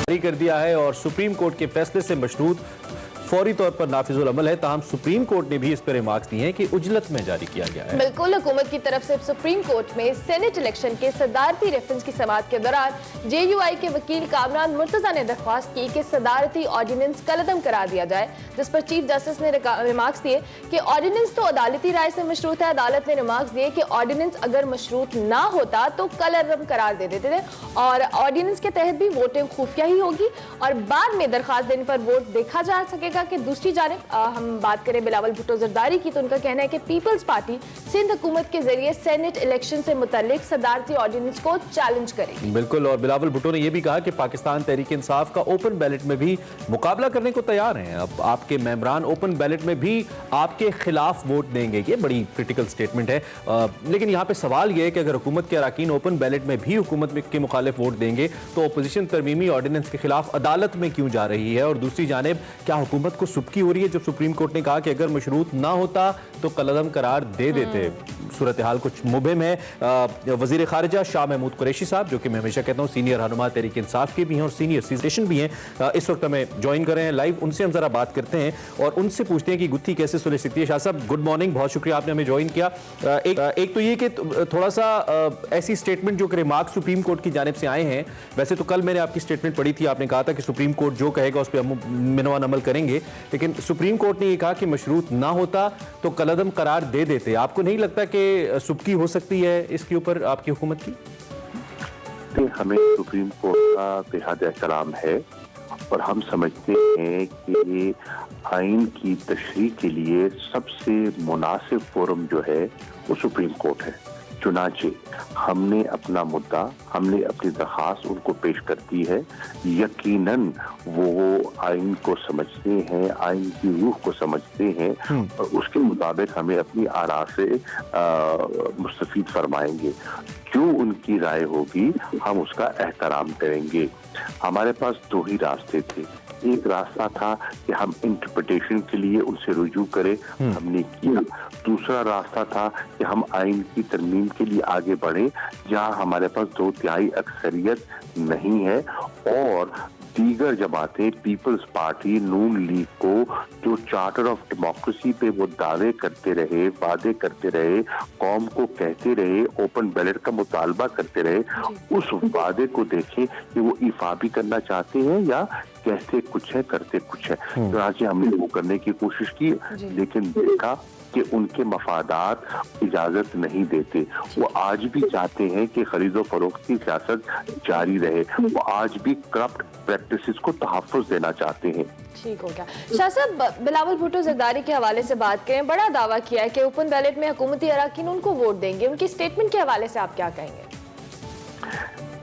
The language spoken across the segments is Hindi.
जारी कर दिया है और सुप्रीम कोर्ट के फैसले से मशरूत फौरी तौर पर नाफिजुल अमल है। ताहम सुप्रीम कोर्ट ने भी इस पर रिमार्क्स दिए हैं कि उजलत में जारी किया गया है। बिल्कुल, हुकूमत की तरफ से सुप्रीम कोर्ट में सेनेट इलेक्शन के सदारती रेफरेंस की समाअत के दौरान JUI के वकील कामरान मुर्तजा ने दरख्वास्त की कि सदारती ऑर्डिनेंस कलअदम करा दिया जाए, जिस पर चीफ जस्टिस ने रिमार्क्स दिए कि ऑर्डिनेंस तो अदालती राय से मशरूत है। अदालत ने रिमार्क्स दिए कि ऑर्डिनेंस अगर मशरूत ना होता तो कलअदम करार दे देते थे और ऑर्डिनेंस के तहत भी वोटिंग खुफिया ही होगी और बाद में दरखास्त देने पर वोट देखा जा सकेगा। कि दूसरी जानिब हम बात करें बिलावल भुट्टो जरदारी की, तो उनका कहना है कि पीपल्स पार्टी सिंध हुकूमत के जरिए सेनेट इलेक्शन से मुतालिक सदारती ऑर्डिनेंस को चैलेंज करेगी। बिल्कुल, और बिलावल भुट्टो ने यह भी कहा कि पाकिस्तान तहरीक इंसाफ का ओपन बैलेट में भी मुकाबला करने को तैयार हैं। अब आपके मेंबरान ओपन बैलेट में भी आपके खिलाफ वोट देंगे। ये बड़ी क्रिटिकल स्टेटमेंट है। लेकिन यहाँ पे सवाल यह है कि अगर हुकूमत के अराकीन ओपन बैलेट में भी हुकूमत के मुखालिफ वोट देंगे तो अपोजिशन तरमीमी ऑर्डिनेंस के खिलाफ अदालत में क्यों जा रही है? और दूसरी जानिब क्या हुकूमत को सुबकी हो रही है जब सुप्रीम कोर्ट ने कहा कि अगर मशरूत ना होता तो कलअदम करार दे देते? सूरत हाल कुछ मुबहिम है। वजीर खारिजा शाह महमूद कुरैशी साहब, जो कि मैं हमेशा कहता हूँ सीनियर रहनुमा तहरीक इंसाफ के भी हैं और सीनियर सिटीजन भी हैं, इस वक्त हमें ज्वाइन कर रहे हैं लाइव। उनसे हम जरा बात करते हैं और उनसे पूछते हैं कि गुत्थी कैसे सुलझ सकती है। शाह साहब, गुड मॉर्निंग, बहुत शुक्रिया आपने हमें ज्वाइन किया। एक तो ये कि थोड़ा सा ऐसी स्टेटमेंट जो कि रिमार्क सुप्रीम कोर्ट की जानिब से आए हैं, वैसे तो कल मैंने आपकी स्टेटमेंट पढ़ी थी, आपने कहा था कि सुप्रीम कोर्ट जो कहेगा उस पर हम मिनवान अमल करेंगे, लेकिन सुप्रीम कोर्ट ने यह कहा कि मशरूत ना होता तो कलअदम करार दे देते। आपको नहीं लगता कि सुबकी हो सकती है इसके ऊपर आपकी हुकूमत की? हमें सुप्रीम कोर्ट का बेहद एहतराम है और हम समझते हैं कि आइन की तशरीह के लिए सबसे मुनासिब फोरम जो है वो सुप्रीम कोर्ट है। चुनाचे हमने अपना मुद्दा, हमने अपनी दरखास्त उनको पेश कर दी है। यकीनन वो आइन को समझते हैं, आइन की रूह को समझते हैं और उसके मुताबिक हमें अपनी आरा से मुस्तफीद फरमाएंगे। जो उनकी राय होगी हम उसका एहतराम करेंगे। हमारे पास दो ही रास्ते थे। एक रास्ता था कि हम इंटरप्रिटेशन के लिए उनसे रुजू करें, हमने किया। दूसरा रास्ता था कि हम आइन की तरमीम के लिए आगे बढ़े, जहां हमारे पास 2/3 अक्सरियत नहीं है और दीगर जमातें पीपल्स पार्टी, नून लीग को जो चार्टर ऑफ डेमोक्रेसी पे वो दावे करते रहे, वादे करते रहे, कौम को कहते रहे, ओपन बैलेट का मुतालबा करते रहे, उस वादे को देखें कि वो इफा भी करना चाहते हैं या कहते कुछ है करते कुछ है। तो आज हमने वो करने की कोशिश की, लेकिन देखा कि उनके मफादात इजाजत नहीं देते। वो आज भी चाहते हैं कि खरीदो फरोख्त की सियासत जारी रहे। वो आज भी करप्ट प्रैक्टिसेस को तहफ़्फ़ुज़ देना चाहते हैं। ठीक हो गया। शाह साहब, बिलावल भुट्टो जरदारी के हवाले से बात करें, बड़ा दावा किया है कि ओपन बैलेट में हुकूमती अराकीन उनको वोट देंगे। उनकी स्टेटमेंट के हवाले से आप क्या कहेंगे?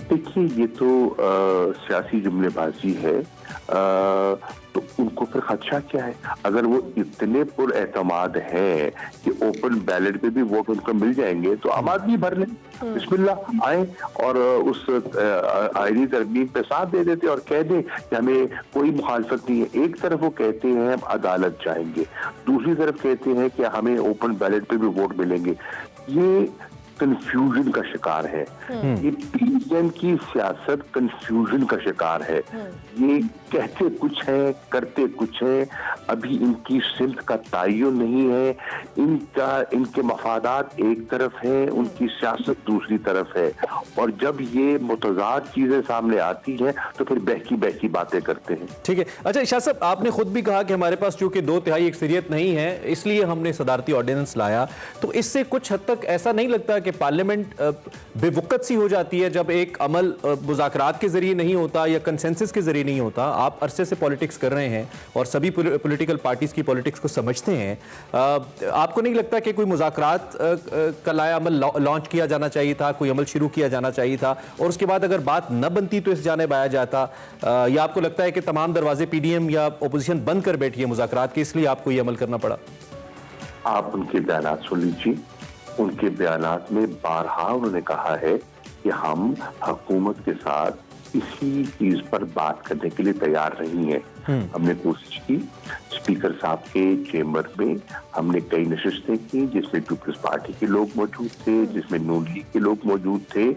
देखिए, ये तो सियासी जुमलेबाजी है। तो उनको फिर खदशा क्या है? अगर वो इतने पुरएतमाद है कि ओपन बैलेट पे भी वोट उनको मिल जाएंगे तो आम आदमी भर लें, बिस्मिल्लाह आए और उस आईनी तरमीम पे साथ दे देते और कह दें कि हमें कोई मुखालफत नहीं है। एक तरफ वो कहते हैं हम अदालत जाएंगे, दूसरी तरफ कहते हैं कि हमें ओपन बैलेट पे भी वोट मिलेंगे। ये कंफ्यूजन का शिकार है। ये पीएम की सियासत कंफ्यूजन का शिकार है। ये कहते कुछ है, करते कुछ है। अभी इनकी सिमत का तयन नहीं है। इनके मफादात एक तरफ है, उनकी सियासत दूसरी तरफ है। और जब ये मुतजाद चीजें सामने आती हैं तो फिर बहकी बहकी बातें करते हैं। ठीक है। अच्छा शाह साहब, आपने खुद भी कहा कि हमारे पास चूंकि 2/3 अक्सरियत नहीं है इसलिए हमने सदारती ऑर्डिनेंस लाया, तो इससे कुछ हद तक ऐसा नहीं लगता कि पार्लियामेंट बेवकत सी हो जाती है जब एक अमल मुज़ाकरात के जरिए नहीं होता या कंसेंसस के जरिए नहीं होता? आप अरसे से पॉलिटिक्स कर रहे हैं और सभी पॉलिटिकल पार्टीज की पॉलिटिक्स को समझते हैं। आपको नहीं लगता कि कोई मुज़ाकरात का लाया अमल लॉन्च किया जाना चाहिए था, कोई अमल शुरू किया जाना चाहिए था और उसके बाद अगर बात न बनती तो इस जानिब आया जाता? या आपको लगता है कि तमाम दरवाजे पीडीएम या अपोजिशन बंद कर बैठी है मुज़ाकरात के, इसलिए आपको ये अमल करना पड़ा? आप उनके बयान सुन लीजिए। उनके बयानात में बारहा उन्होंने कहा है कि हम हुकूमत के साथ इसी चीज पर बात करने के लिए तैयार नहीं है। हमने कोशिश की, स्पीकर साहब के चेम्बर में हमने कई नशिस्तें की जिसमें पीपल्स पार्टी के लोग मौजूद थे, जिसमें नून लीग के लोग मौजूद थे,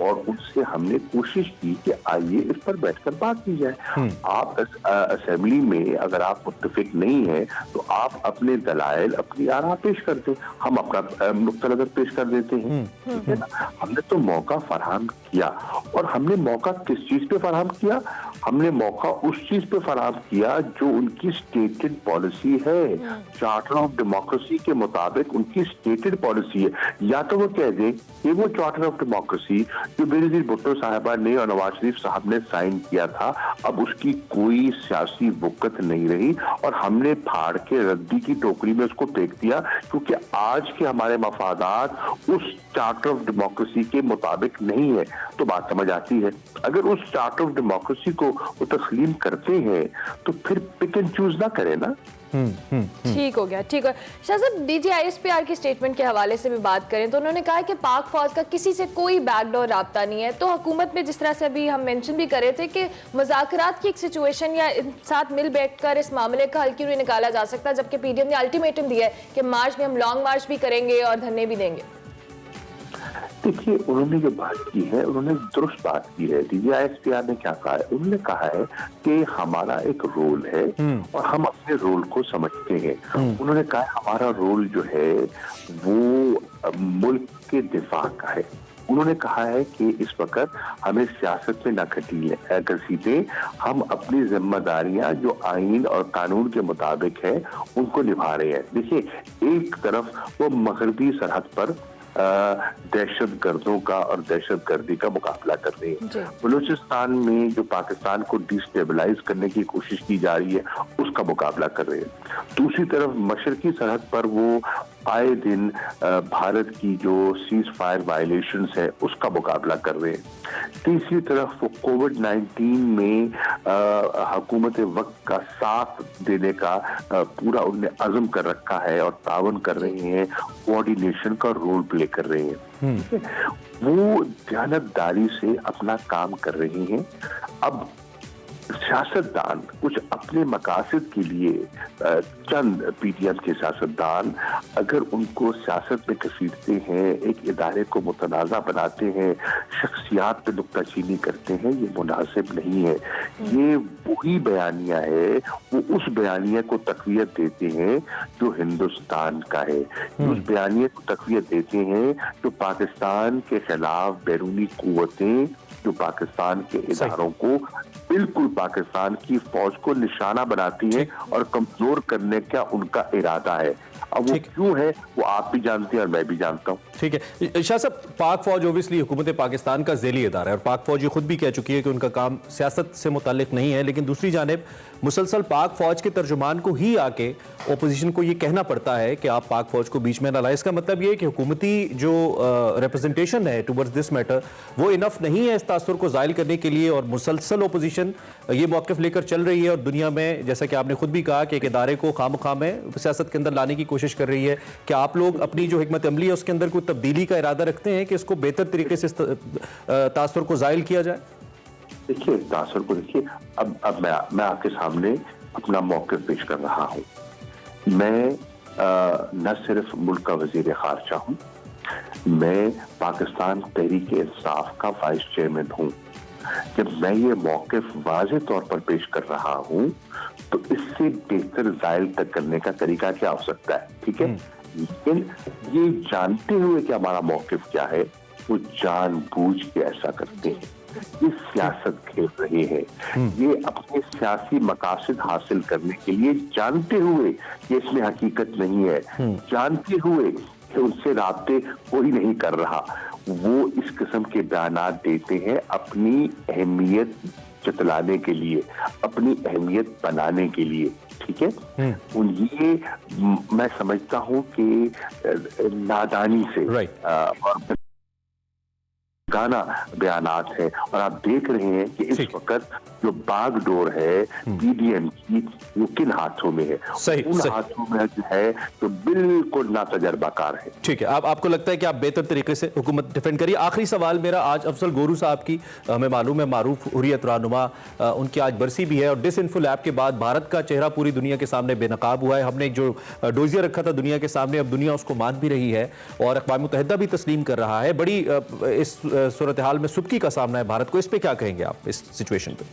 और उनसे हमने कोशिश की कि आइए इस पर बैठकर बात की जाए। आप असेंबली में अगर आप मुत्तफिक नहीं है तो आप अपने दलाइल, अपनी आरा पेश कर दें, हम अपना नुक्ता नजर पेश कर देते हैं, ठीक है ना। हमने तो मौका फराहम किया, और हमने मौका किस चीज पे फराहम किया? हमने मौका उस चीज पे फराहम किया जो उनकी स्टेटेड पॉलिसी है, चार्टर ऑफ डेमोक्रेसी के मुताबिक उनकी स्टेटेड पॉलिसी है। या तो वो कह दे कि वो चार्टर ऑफ डेमोक्रेसी जो बेनजीर भुट्टो साहिबा ने और नवाज शरीफ साहब ने साइन किया था, अब उसकी कोई सियासी वक़्त नहीं रही और हमने फाड़ के रद्दी की टोकरी में उसको फेंक दिया, क्योंकि आज के हमारे मफादात उस चार्टर ऑफ डेमोक्रेसी के मुताबिक नहीं है। तो बात समझ आती है, अगर उस चार्टर ऑफ डेमोक्रेसी को वो तस्लीम करते हैं तो फिर पिक एंड चूज ना करें ना। ठीक हो गया, ठीक है। शाह साहब, DGISPR की स्टेटमेंट के हवाले से भी बात करें तो उन्होंने कहा कि पाक फौज का किसी से कोई बैकडोर राब्ता नहीं है। तो हुकूमत में जिस तरह से अभी हम मेंशन भी कर रहे थे कि मुज़ाकरात की एक सिचुएशन या साथ मिल बैठकर इस मामले का हल क्यों नहीं निकाला जा सकता, जबकि PDM ने अल्टीमेटम दिया है कि मार्च में हम लॉन्ग मार्च भी करेंगे और धरने भी देंगे। देखिए, उन्होंने जो बात की है उन्होंने दुरुस्त बात की है। DGISPR ने क्या कहा है? उन्होंने कहा है कि हमारा एक रोल है और हम अपने रोल को समझते हैं। उन्होंने कहा हमारा रोल जो है वो मुल्क के दिफा का है। उन्होंने कहा है कि इस वक्त हमें सियासत में न घसीटे, हम अपनी जिम्मेदारियां जो आइन और कानून के मुताबिक है उनको निभा रहे हैं। देखिए, एक तरफ वो मगरबी सरहद पर दहशत गर्दों का और दहशत गर्दी का मुकाबला कर रहे हैं। बलूचिस्तान में जो पाकिस्तान को डिस्टेबलाइज करने की कोशिश की जा रही है उसका मुकाबला कर रहे हैं। दूसरी तरफ मशरकी सरहद पर वो आए दिन भारत की जो सीज फायर वायलेशंस है उसका मुकाबला कर रहे हैं। तीसरी तरफ वो कोविड-19 में हुकूमत वक्त का साथ देने का पूरा उन्हें अज़म कर रखा है और तावन कर रहे हैं, कोऑर्डिनेशन का रोल प्ले कर रहे हैं। वो दयानतदारी से अपना काम कर रहे हैं। अब सियासतदान कुछ अपने मकासद के लिए चंद PTM के सियासतदान अगर उनको सियासत में घसीटते हैं, एक इदारे को मुतनाज़ा बनाते हैं, शख्सियात पे नुक्ताचीनी करते हैं, ये मुनासिब नहीं है। ये वही बयानिया है, वो उस बयानिया को तक़वियत देते हैं जो हिंदुस्तान का है, उस बयानिया को तक़वियत देते हैं जो पाकिस्तान के खिलाफ बैरूनी कुव्वतें जो पाकिस्तान के इदारों को बिल्कुल पाकिस्तान की फौज को निशाना बनाती है और कमजोर करने का उनका इरादा है। अब वो क्यों है वो आप भी जानते हैं और मैं भी जानता हूँ। ठीक है शाह साहब, पाक फौज ओबियसली हुकूमत पाकिस्तान का ज़ेली इदारा है और पाक फौज ये खुद भी कह चुकी है कि उनका काम सियासत से मुताल्लिक नहीं है, लेकिन दूसरी जानिब मुसलसल पाक फौज के तर्जुमान को ही आके ओपोजिशन को ये कहना पड़ता है कि आप पाक फौज को बीच में ना लाएं। इसका मतलब ये है कि हुकूमती जो रिप्रेजेंटेशन है टुवर्ड्स दिस मैटर वो इनफ नहीं है इस तासुर को ज़ायल करने के लिए, और मुसलसल ओपोजिशन ये मौक़िफ़ लेकर चल रही है और दुनिया में जैसा कि आपने खुद भी कहा कि एक इदारे को खामखा में सियासत के अंदर लाने की कोशिश कर रही है। क्या आप लोग अपनी जो हिकमत अमली है उसके अंदर कोई तब्दीली का इरादा रखते हैं कि इसको बेहतर तरीके से तासुर को ज़ायल किया जाए? देखिए, तासुर को देखिए, अब मैं आपके सामने अपना मौक़िफ़ पेश कर रहा हूँ। मैं न सिर्फ मुल्क का वज़ीर ख़ारजा हूँ, मैं पाकिस्तान तहरीक इंसाफ का वाइस चेयरमैन हूँ। जब मैं ये मौक़िफ़ वाज़ेह तौर पर पेश कर रहा हूँ तो इससे बेहतर ज़ायल तक करने का तरीका क्या हो सकता है? ठीक है, लेकिन ये जानते हुए कि हमारा मौक़िफ़ क्या है, वो जानबूझ के ऐसा करते हैं। ये सियासत खेल रहे हैं, ये अपने सियासी मकासद हासिल करने के लिए जानते हुए कि इसमें हकीकत नहीं है, जानते हुए कि उनसे राब्ते कोई नहीं कर रहा, वो इस किस्म के बयानात देते हैं अपनी अहमियत जतलाने के लिए, अपनी अहमियत बनाने के लिए। ठीक है, ये मैं समझता हूँ कि नादानी से और गाना बयानात है। और आप देख रहे हैं कि इस वक्त जो बागडोर है पीडीएम की वो किन हाथों में है, उन हाथों में जो है तो बिल्कुल नातजर्बाकार है। ठीक है, आपको लगता है कि आप बेहतर तरीके से हुकूमत डिफेंड करिए। आखिरी सवाल मेरा, आज अफजल गोरू साहब की हमें मालूम है मारूफ हुर्रियत रहनुमा, उनकी आज बरसी भी है और डिसइंफो लैब के बाद भारत का चेहरा पूरी दुनिया के सामने बेनकाब हुआ है। हमने जो डोजिया रखा था दुनिया के सामने, अब दुनिया उसको मान भी रही है और अक़वाम मुत्तहिदा भी तस्लीम कर रहा है। बड़ी इस सूरत हाल में सुबकी का सामना है भारत को, इस पे क्या कहेंगे आप इस सिचुएशन पे?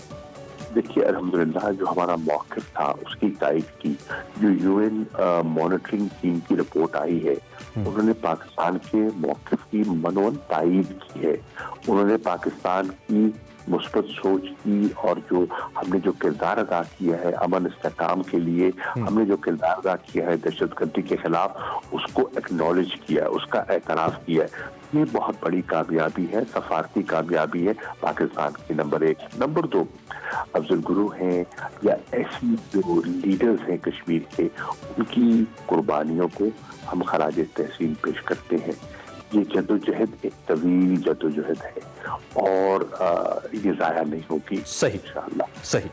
देखिए, अल्हम्दुलिल्लाह जो हमारा मौक़िफ़ था उसकी तायद की जो यूएन मॉनिटरिंग टीम की रिपोर्ट आई है, उन्होंने पाकिस्तान के मौक़िफ़ की मनोन तायद की है। उन्होंने पाकिस्तान की मुस्बत सोच की और जो हमने जो किरदार अदा किया है अमन इस्तेहकाम के लिए, हमने जो किरदार अदा किया है दहशतगर्दी के खिलाफ, उसको एक्नॉलेज किया है, उसका एतराफ़ किया है। ये बहुत बड़ी कामयाबी है, सफारती कामयाबी है पाकिस्तान की। नंबर 1। नंबर 2, अफजल गुरु हैं या ऐसी जो लीडर्स हैं कश्मीर के, उनकी कुर्बानियों को हम खराज तहसीन पेश करते हैं। ये जद्दोजहद एक तवील जद्दोजहद है और ये जाया नहीं होगी। सही इंशाअल्लाह। सही।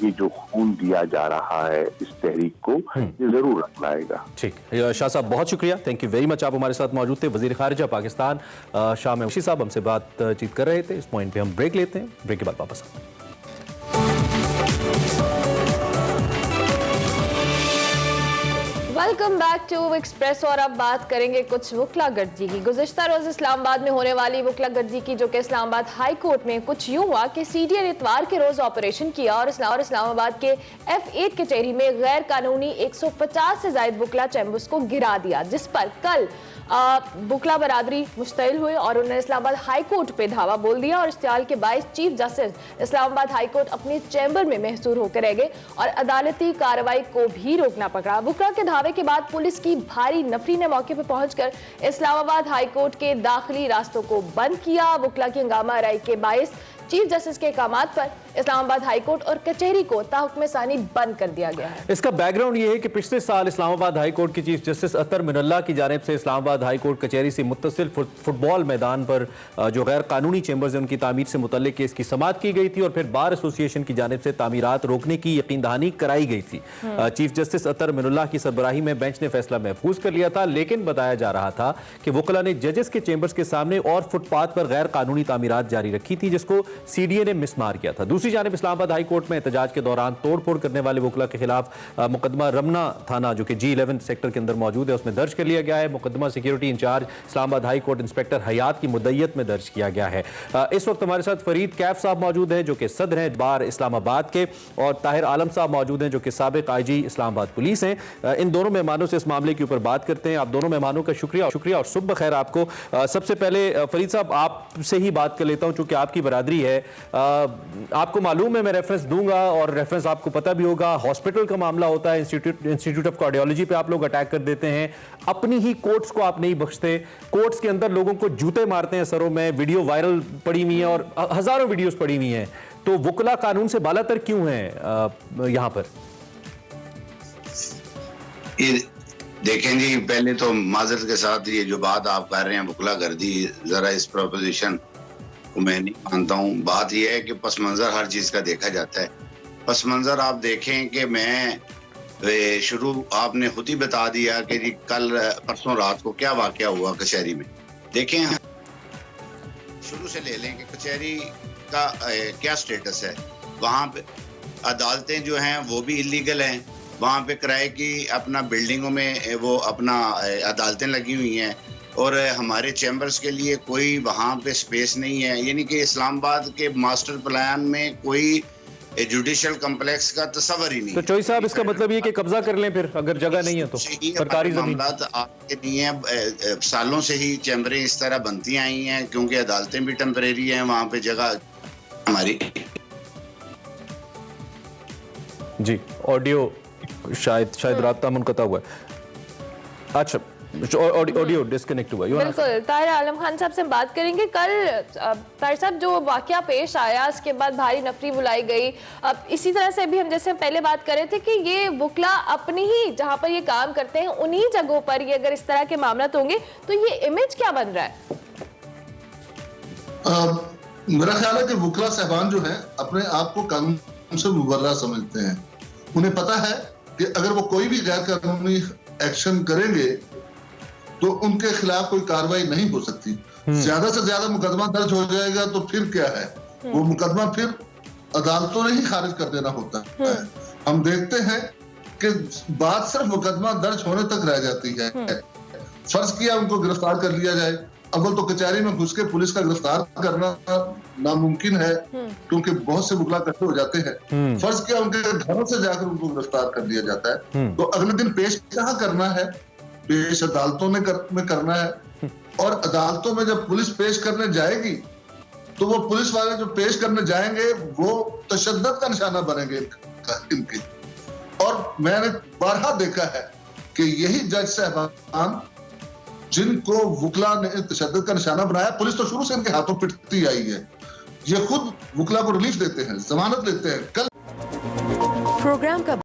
ये जो खून दिया जा रहा है इस तहरीक को, ये जरूर रंग लाएगा। ठीक, शाह साहब बहुत शुक्रिया, थैंक यू वेरी मच। आप हमारे साथ मौजूद थे वजीर खारिजा पाकिस्तान शाह महमूद साहब हमसे बातचीत कर रहे थे। इस पॉइंट पे हम ब्रेक लेते हैं, ब्रेक के बाद वापस आते हैं। वेलकम बैक टू एक्सप्रेस और अब बात करेंगे कुछ वकला गर्जी की। गुज़िश्ता रोज इस्लामाबाद में होने वाली वकला गर्जी की, जो कि इस्लामाबाद हाई कोर्ट में कुछ यूं हुआ कि सीडीए ने इतवार के रोज ऑपरेशन किया और इस्लामाबाद के F8 कचहरी में गैर कानूनी 150 से ज्यादा वकला चैम्बर्स को गिरा दिया, जिस पर कल वकला बरादरी मुश्तइल हुए और उन्होंने इस्लामाबाद हाई कोर्ट पे धावा बोल दिया और इश्तियाल के बायस chief justice Islamabad high court अपने चैम्बर में महसूर होकर रह गए और अदालती कार्रवाई को भी रोकना पड़ा। वकला के धावे के बाद पुलिस की भारी नफरी ने मौके पर पहुंचकर इस्लामाबाद हाई कोर्ट के दाखिली रास्तों को बंद किया। वकला की हंगामा राय के बायस चीफ जस्टिस के अहकामात पर इस्लामाबाद हाई कोर्ट और कचहरी को ताहुक्म सानी बंद कर दिया गया है। इसका बैकग्राउंड ये है कि पिछले साल इस्लामाबाद हाई कोर्ट की चीफ जस्टिस अतर मिनल्ला की जानिब से इस्लामाबाद हाई कोर्ट कचहरी से मुत्तसिल फुटबॉल मैदान पर जो गैर कानूनी चैम्बर्स हैं उनकी तामीर से मुतल्लिक केस की समाअत की गई थी और फिर बार एसोसिएशन की जानिब से तामीरात रोकने की यकीन दहानी कराई गई थी। चीफ जस्टिस अतर मिनल्ला की सरबराही में बेंच ने फैसला महफूज कर लिया था, लेकिन बताया जा रहा था कि वकला ने जजेस के चैम्बर्स के सामने और फुटपाथ पर गैर कानूनी तामीरात जारी रखी थी, जिसको सीडीए ने मिसमार किया था। दूसरी जानिब इस्लामाबाद हाई कोर्ट में एहतजाज के दौरान तोड़फोड़ करने वाले वकला के खिलाफ मुकदमा रमना थाना जो कि G11 सेक्टर के अंदर मौजूद है उसमें दर्ज कर लिया गया है। मुकदमा security incharge Islamabad high court inspector Hayat की मुद्दत में दर्ज किया गया है। इस वक्त हमारे साथ फरीद कैफ साहब मौजूद हैं जो कि सदर हैं बार इस्लामाबाद के, और ताहिर आलम साहब मौजूद हैं जो कि साबिक आईजी इस्लामाबाद पुलिस हैं। इन दोनों मेहमानों से इस मामले के ऊपर बात करते हैं। आप दोनों मेहमानों का शुक्रिया और सुबह खैर आपको। सबसे पहले फरीद साहब आपसे ही बात कर लेता हूं चूंकि आपकी बरादरी है। आपको मालूम है, मैं रेफरेंस दूंगा और रेफरेंस आपको पता भी होगा, हॉस्पिटल का मामला होता है, इंस्टीट्यूट ऑफ कार्डियोलॉजी पे आप लोग अटैक कर देते हैं, अपनी ही कोर्ट्स को आप नहीं बख्शते, कोर्ट्स के अंदर लोगों को जूते मारते हैं सरों में, वीडियो वायरल पड़ी हुई है और हजारों वीडियोस पड़ी हुई हैं। तो वकला कानून से बालातर क्यों है यहां पर? देखें जी, पहले तो माजरत के साथ ये जो बात आप कर रहे हैं वकला गर्दी, जरा इस प्रोपोजिशन को मैं नहीं मानता हूँ। बात यह है कि पस मंजर हर चीज का देखा जाता है। पस मंजर आप देखें कि मैं शुरू आपने खुद ही बता दिया कि जी कल परसों रात को क्या वाकया हुआ कचहरी में। देखें, शुरू से ले लें कि कचहरी का क्या स्टेटस है। वहाँ पे अदालतें जो हैं वो भी इलीगल हैं, वहाँ पे किराए की अपना बिल्डिंगों में वो अपना अदालतें लगी हुई हैं और हमारे चैम्बर्स के लिए कोई वहाँ पे स्पेस नहीं है। यानी कि इस्लामाबाद के मास्टर प्लान में कोई जुडिशल कम्प्लेक्स का तस्वर ही नहीं। तो चोई साहब, इसका मतलब ये कि कब्जा कर लें फिर, अगर जगह नहीं है तो सरकारी जमीन। आपके नहीं है, सालों से ही चैम्बरें इस तरह बनती आई हैं क्योंकि अदालतें भी टेम्परेरी हैं, वहाँ पे जगह हमारी। जी, ऑडियो शायद राब्ता मुनक़ता हुआ है। अच्छा, ऑडियो डिस्कनेक्ट हुआ। बिल्कुल, ताहिर आलम खान साहब से बात करेंगे। कल ताहिर साहब जो वाकया पेश आया उसके बाद भारी नफरी बुलाई गई। अब इसी तरह से भी हम जैसे पहले बात कर रहे थे कि ये वकला अपनी ही जहां पर ये काम करते हैं उन्हीं जगहों पर ये अगर इस तरह के मामला होंगे तो ये इमेज क्या बन रहा है? मेरा ख्याल है कि वकला साहबान जो है अपने आप को कानून से मुबर्रा समझते हैं। उन्हें पता है कि अगर वो कोई भी गैर कानूनी एक्शन करेंगे तो उनके खिलाफ कोई कार्रवाई नहीं हो सकती। ज्यादा से ज्यादा मुकदमा दर्ज हो जाएगा तो फिर क्या है, वो मुकदमा फिर अदालतों ने ही खारिज कर देना होता है। हम देखते हैं कि बात सिर्फ मुकदमा दर्ज होने तक रह जाती है। फर्ज किया उनको गिरफ्तार कर लिया जाए, अव्वल तो कचहरी में घुस के पुलिस का गिरफ्तार करना नामुमकिन है क्योंकि बहुत से मुकला इकट्ठे हो जाते हैं। फर्ज किया उनके घरों से जाकर उनको गिरफ्तार कर लिया जाता है, तो अगले दिन पेश कहाँ करना है, पेश अदालतों में करना है। और अदालतों में जब पुलिस पेश करने जाएगी तो वो पुलिस वाले जो पेश करने जाएंगे वो तशद्दुद का निशाना बनेंगे इनके। और मैंने बारहा देखा है कि यही जज साहबान जिनको वकला ने तशद्दुद का निशाना बनाया, पुलिस तो शुरू से इनके हाथों पिटती आई है, ये खुद वकला को रिलीफ देते हैं, जमानत देते हैं। कल प्रोग्राम का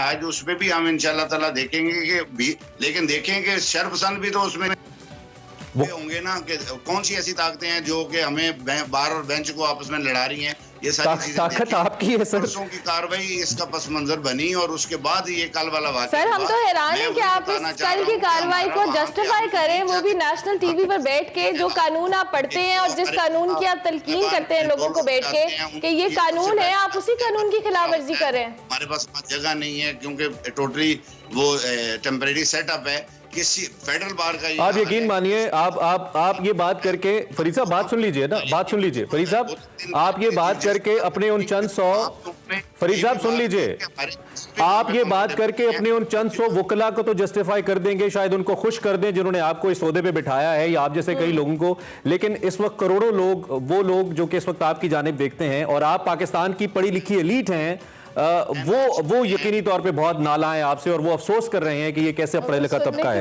आज उसमें भी हम इंशाल्लाह ताला देखेंगे कि भी, लेकिन देखेंगे शर्फसंद भी तो उसमें होंगे ना कि कौन सी ऐसी ताकतें हैं जो कि हमें बार और बेंच को आपस में लड़ा रही हैं। ये सारी ताकत आपकी है सर। परसों की कार्रवाई इसका पस मंजर बनी और उसके बाद ये कल वाला वाक़या। सर हम तो हैरान हैं कि आप इस कल की कार्रवाई को जस्टिफाई करें, वो भी नेशनल टीवी पर बैठ के, जो कानून आप पढ़ते हैं और जिस कानून की आप तलकीन करते हैं लोगों को बैठ के कि ये कानून है, आप उसी कानून की खिलाफ वर्जी कर रहे हैं। हमारे पास जगह नहीं है क्योंकि टोटली वो टेम्परेरी सेटअप है किसी फेडरल बार का। आप यकीन मानिए, आप ये बात करके, फरीद साहब बात सुन लीजिए ना, बात सुन लीजिए फरीद साहब, आप ये बात करके अपने उन चंद सौ, फरीद साहब सुन लीजिए, आप ये बात करके अपने उन चंद सौ वकला को तो जस्टिफाई कर देंगे, शायद उनको खुश कर दें जिन्होंने आपको इस ओहदे पे बिठाया है या आप जैसे कई लोगों को, लेकिन इस वक्त करोड़ों लोग, वो लोग जो कि इस वक्त आपकी जानिब देखते हैं और आप पाकिस्तान की पढ़ी लिखी एलीट हैं, वो यकीनी तौर पे बहुत नाला है आपसे और वो अफसोस कर रहे हैं कि ये कैसे पढ़ा लिखा तबका है।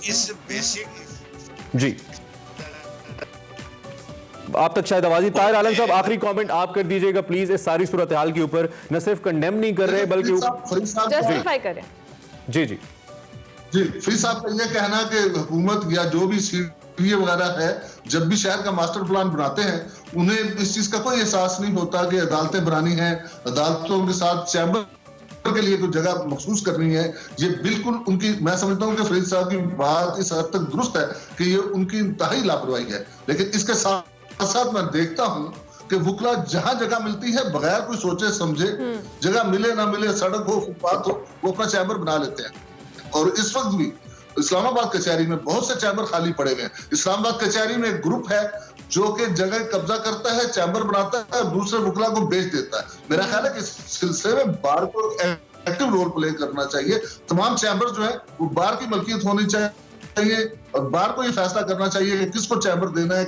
इस बेसिक जी आप तक शायद आवाज। ताहिर आलम साहब आखिरी कमेंट आप कर दीजिएगा प्लीज इस सारी सूरत हाल के ऊपर, न सिर्फ कंडेम नहीं कर रहे बल्कि जस्टिफाई करें। जी जी जी फरीद साहब का यह कहना कि हुकूमत या जो भी सीडीए वगैरह है जब भी शहर का मास्टर प्लान बनाते हैं उन्हें इस चीज का कोई एहसास नहीं होता कि अदालतें बनानी है, अदालतों के साथ चैम्बर के लिए कोई जगह महसूस करनी है। ये बिल्कुल उनकी, मैं समझता हूँ कि फरीद साहब की बात इस हद तक दुरुस्त है कि ये उनकी इंतहाई लापरवाही है। लेकिन इसके साथ साथ मैं देखता हूँ कि वकला जहां जगह मिलती है बगैर कोई सोचे समझे, जगह मिले ना मिले, सड़क हो फुटपाथ हो, वो अपना चैम्बर बना लेते हैं। और इस वक्त भी इस्लामाबाद कचहरी में बहुत से चैम्बर खाली पड़े हुए हैं। इस्लामाबाद कचहरी में एक ग्रुप है जो कि जगह कब्जा करता है, चैम्बर बनाता है, दूसरे वकला को बेच देता है। मेरा ख्याल है कि इस सिलसिले में बार को एक्टिव रोल प्ले करना चाहिए। तमाम चैम्बर जो है वो बार की मलकियत होनी चाहिए और बार को ये फैसला करना चाहिए कि किसको चैम्बर देना है,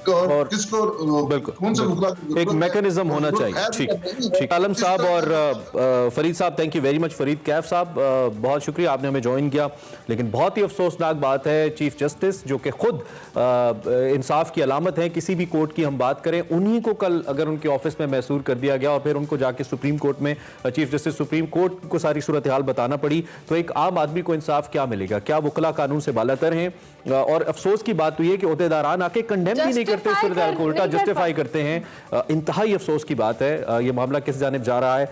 और किसको कौन से वकला एक मैकेनिज्म होना चाहिए। ठीक आलम साहब और फरीद साहब, thank you very much. Farid Kaif साहब बहुत शुक्रिया, आपने हमें ज्वाइन किया। लेकिन बहुत ही अफसोसनाक बात है, चीफ जस्टिस जो कि खुद इंसाफ की अलामत है किसी भी कोर्ट की हम बात करें, उन्हीं को कल अगर उनके ऑफिस में मैसूर कर दिया गया और फिर उनको जाके सुप्रीम कोर्ट में चीफ जस्टिस सुप्रीम कोर्ट को सारी सूरत हाल बताना पड़ी, तो एक आम आदमी को इंसाफ क्या मिलेगा? क्या वकला कानून से बालातर हैं? और अफसोस की बात हुई है कि ओहदेदारान आके कंडेम भी नहीं करते, सूरत को उल्टा जस्टिफाई करते हैं। इंतहाई अफसोस की बात है। ये मामला किस जानिब जा रहा है,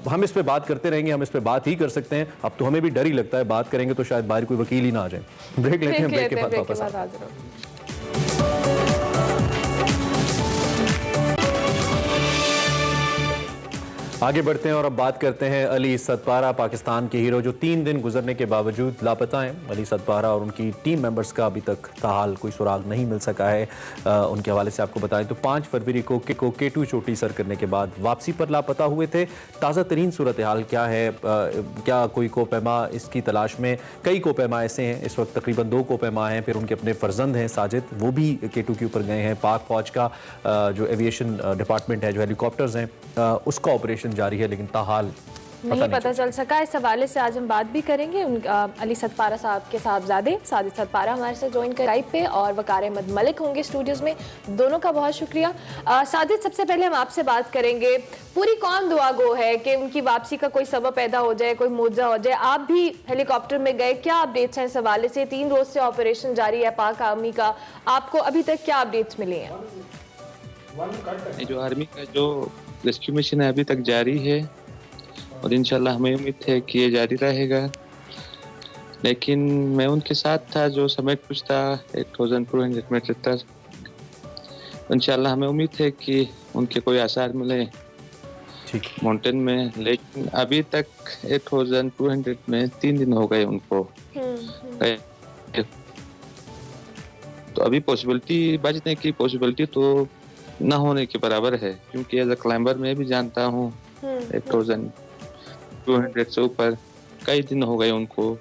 हम इस पे बात करते रहेंगे, हम इस पे बात ही कर सकते हैं। अब तो हमें भी डर ही लगता है, बात करेंगे तो शायद बाहर कोई वकील ही ना आ जाए। ब्रेक लेते हैं, ब्रेक के बाद वापस आते हैं। आगे बढ़ते हैं और अब बात करते हैं अली सतपारा, पाकिस्तान के हीरो जो 3 दिन गुजरने के बावजूद लापता हैं। अली सतपारा और उनकी टीम मेंबर्स का अभी तक ताहाल कोई सुराग नहीं मिल सका है। उनके हवाले से आपको बताएं तो 5 फरवरी को K2 चोटी सर करने के बाद वापसी पर लापता हुए थे। ताज़ा तरीन सूरत हाल क्या है, क्या कोई कोपैमा इसकी तलाश में? कई कोपैमा ऐसे हैं, इस वक्त तकरीबन 2 कोपैमा हैं। फिर उनके अपने फर्जंद हैं साजिद, वो भी K2 के ऊपर गए हैं। पाक फौज का जो एविएशन डिपार्टमेंट है, जो हेलीकॉप्टर्स हैं, उसका ऑपरेशन जारी है, लेकिन ताहाल नहीं पता चल सका। इस हवाले से आज हम बात भी करेंगे। अली सतपारा साहब के साहबजादे साजिद सतपारा हमारे साथ ज्वाइन कर लाइव पे और वकार अहमद मलिक होंगे स्टूडियोज में। दोनों का बहुत शुक्रिया। साजिद, सबसे पहले हम आपसे बात करेंगे, पूरी कौन दुआ गो है कि उनकी वापसी का कोई सबब पैदा हो जाए, कोई मुआवजा हो जाए। आप भी हेलीकॉप्टर में गए, क्या अपडेट्स हैं इस हवाले से? 3 रोज से ऑपरेशन जारी है पाक आर्मी का, आपको अभी तक क्या अपडेट्स मिले हैं? जो आर्मी का जो रेस्क्यू मिशन है अभी तक जारी है और इंशाल्लाह हमें उम्मीद है कि ये जारी रहेगा। लेकिन मैं उनके साथ था जो समेट कुछ था 1200 मीटर तक। इंशाल्लाह हमें उम्मीद है कि उनके कोई आसार मिले माउंटेन में। लेकिन अभी तक 8200 में 3 दिन हो गए उनको। तो अभी पॉसिबिलिटी बचने की पॉसिबिलिटी तो ना होने के बराबर है, क्योंकि एज अ क्लाइंबर मैं भी जानता हूँ 8200 से ऊपर कई दिन हो गए उनको,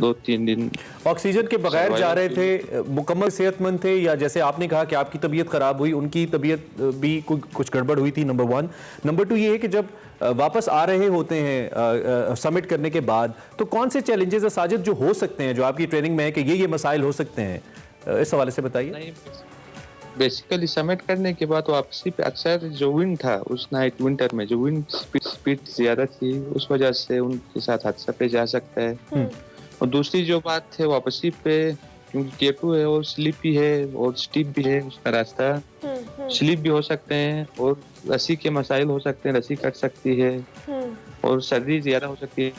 2-3 दिन ऑक्सीजन के बगैर जा रहे थे। मुकम्मल सेहतमंद थे या जैसे आपने कहा कि आपकी तबीयत खराब हुई, उनकी तबीयत भी कुछ गड़बड़ हुई थी? नंबर 1। नंबर 2 ये है कि जब वापस आ रहे होते हैं समिट करने के बाद, तो कौन से चैलेंजेस है साजिद जो हो सकते हैं, जो आपकी ट्रेनिंग में है कि ये मसाइल हो सकते हैं, इस हवाले से बताइए। बेसिकली समिट करने के बाद वापसी पे अक्सर जो विंड था उस नाइट विंटर में जो विंड स्पीड ज्यादा थी, उस वजह से उनके साथ हादसा पे जा सकता है। और दूसरी जो बात है वापसी पे, क्योंकि K2 है और स्लीपी है और स्टीप भी है उसका रास्ता, स्लीप भी हो सकते हैं और रस्सी के मसाइल हो सकते हैं, रस्सी कट सकती है और सर्दी ज्यादा हो सकती है,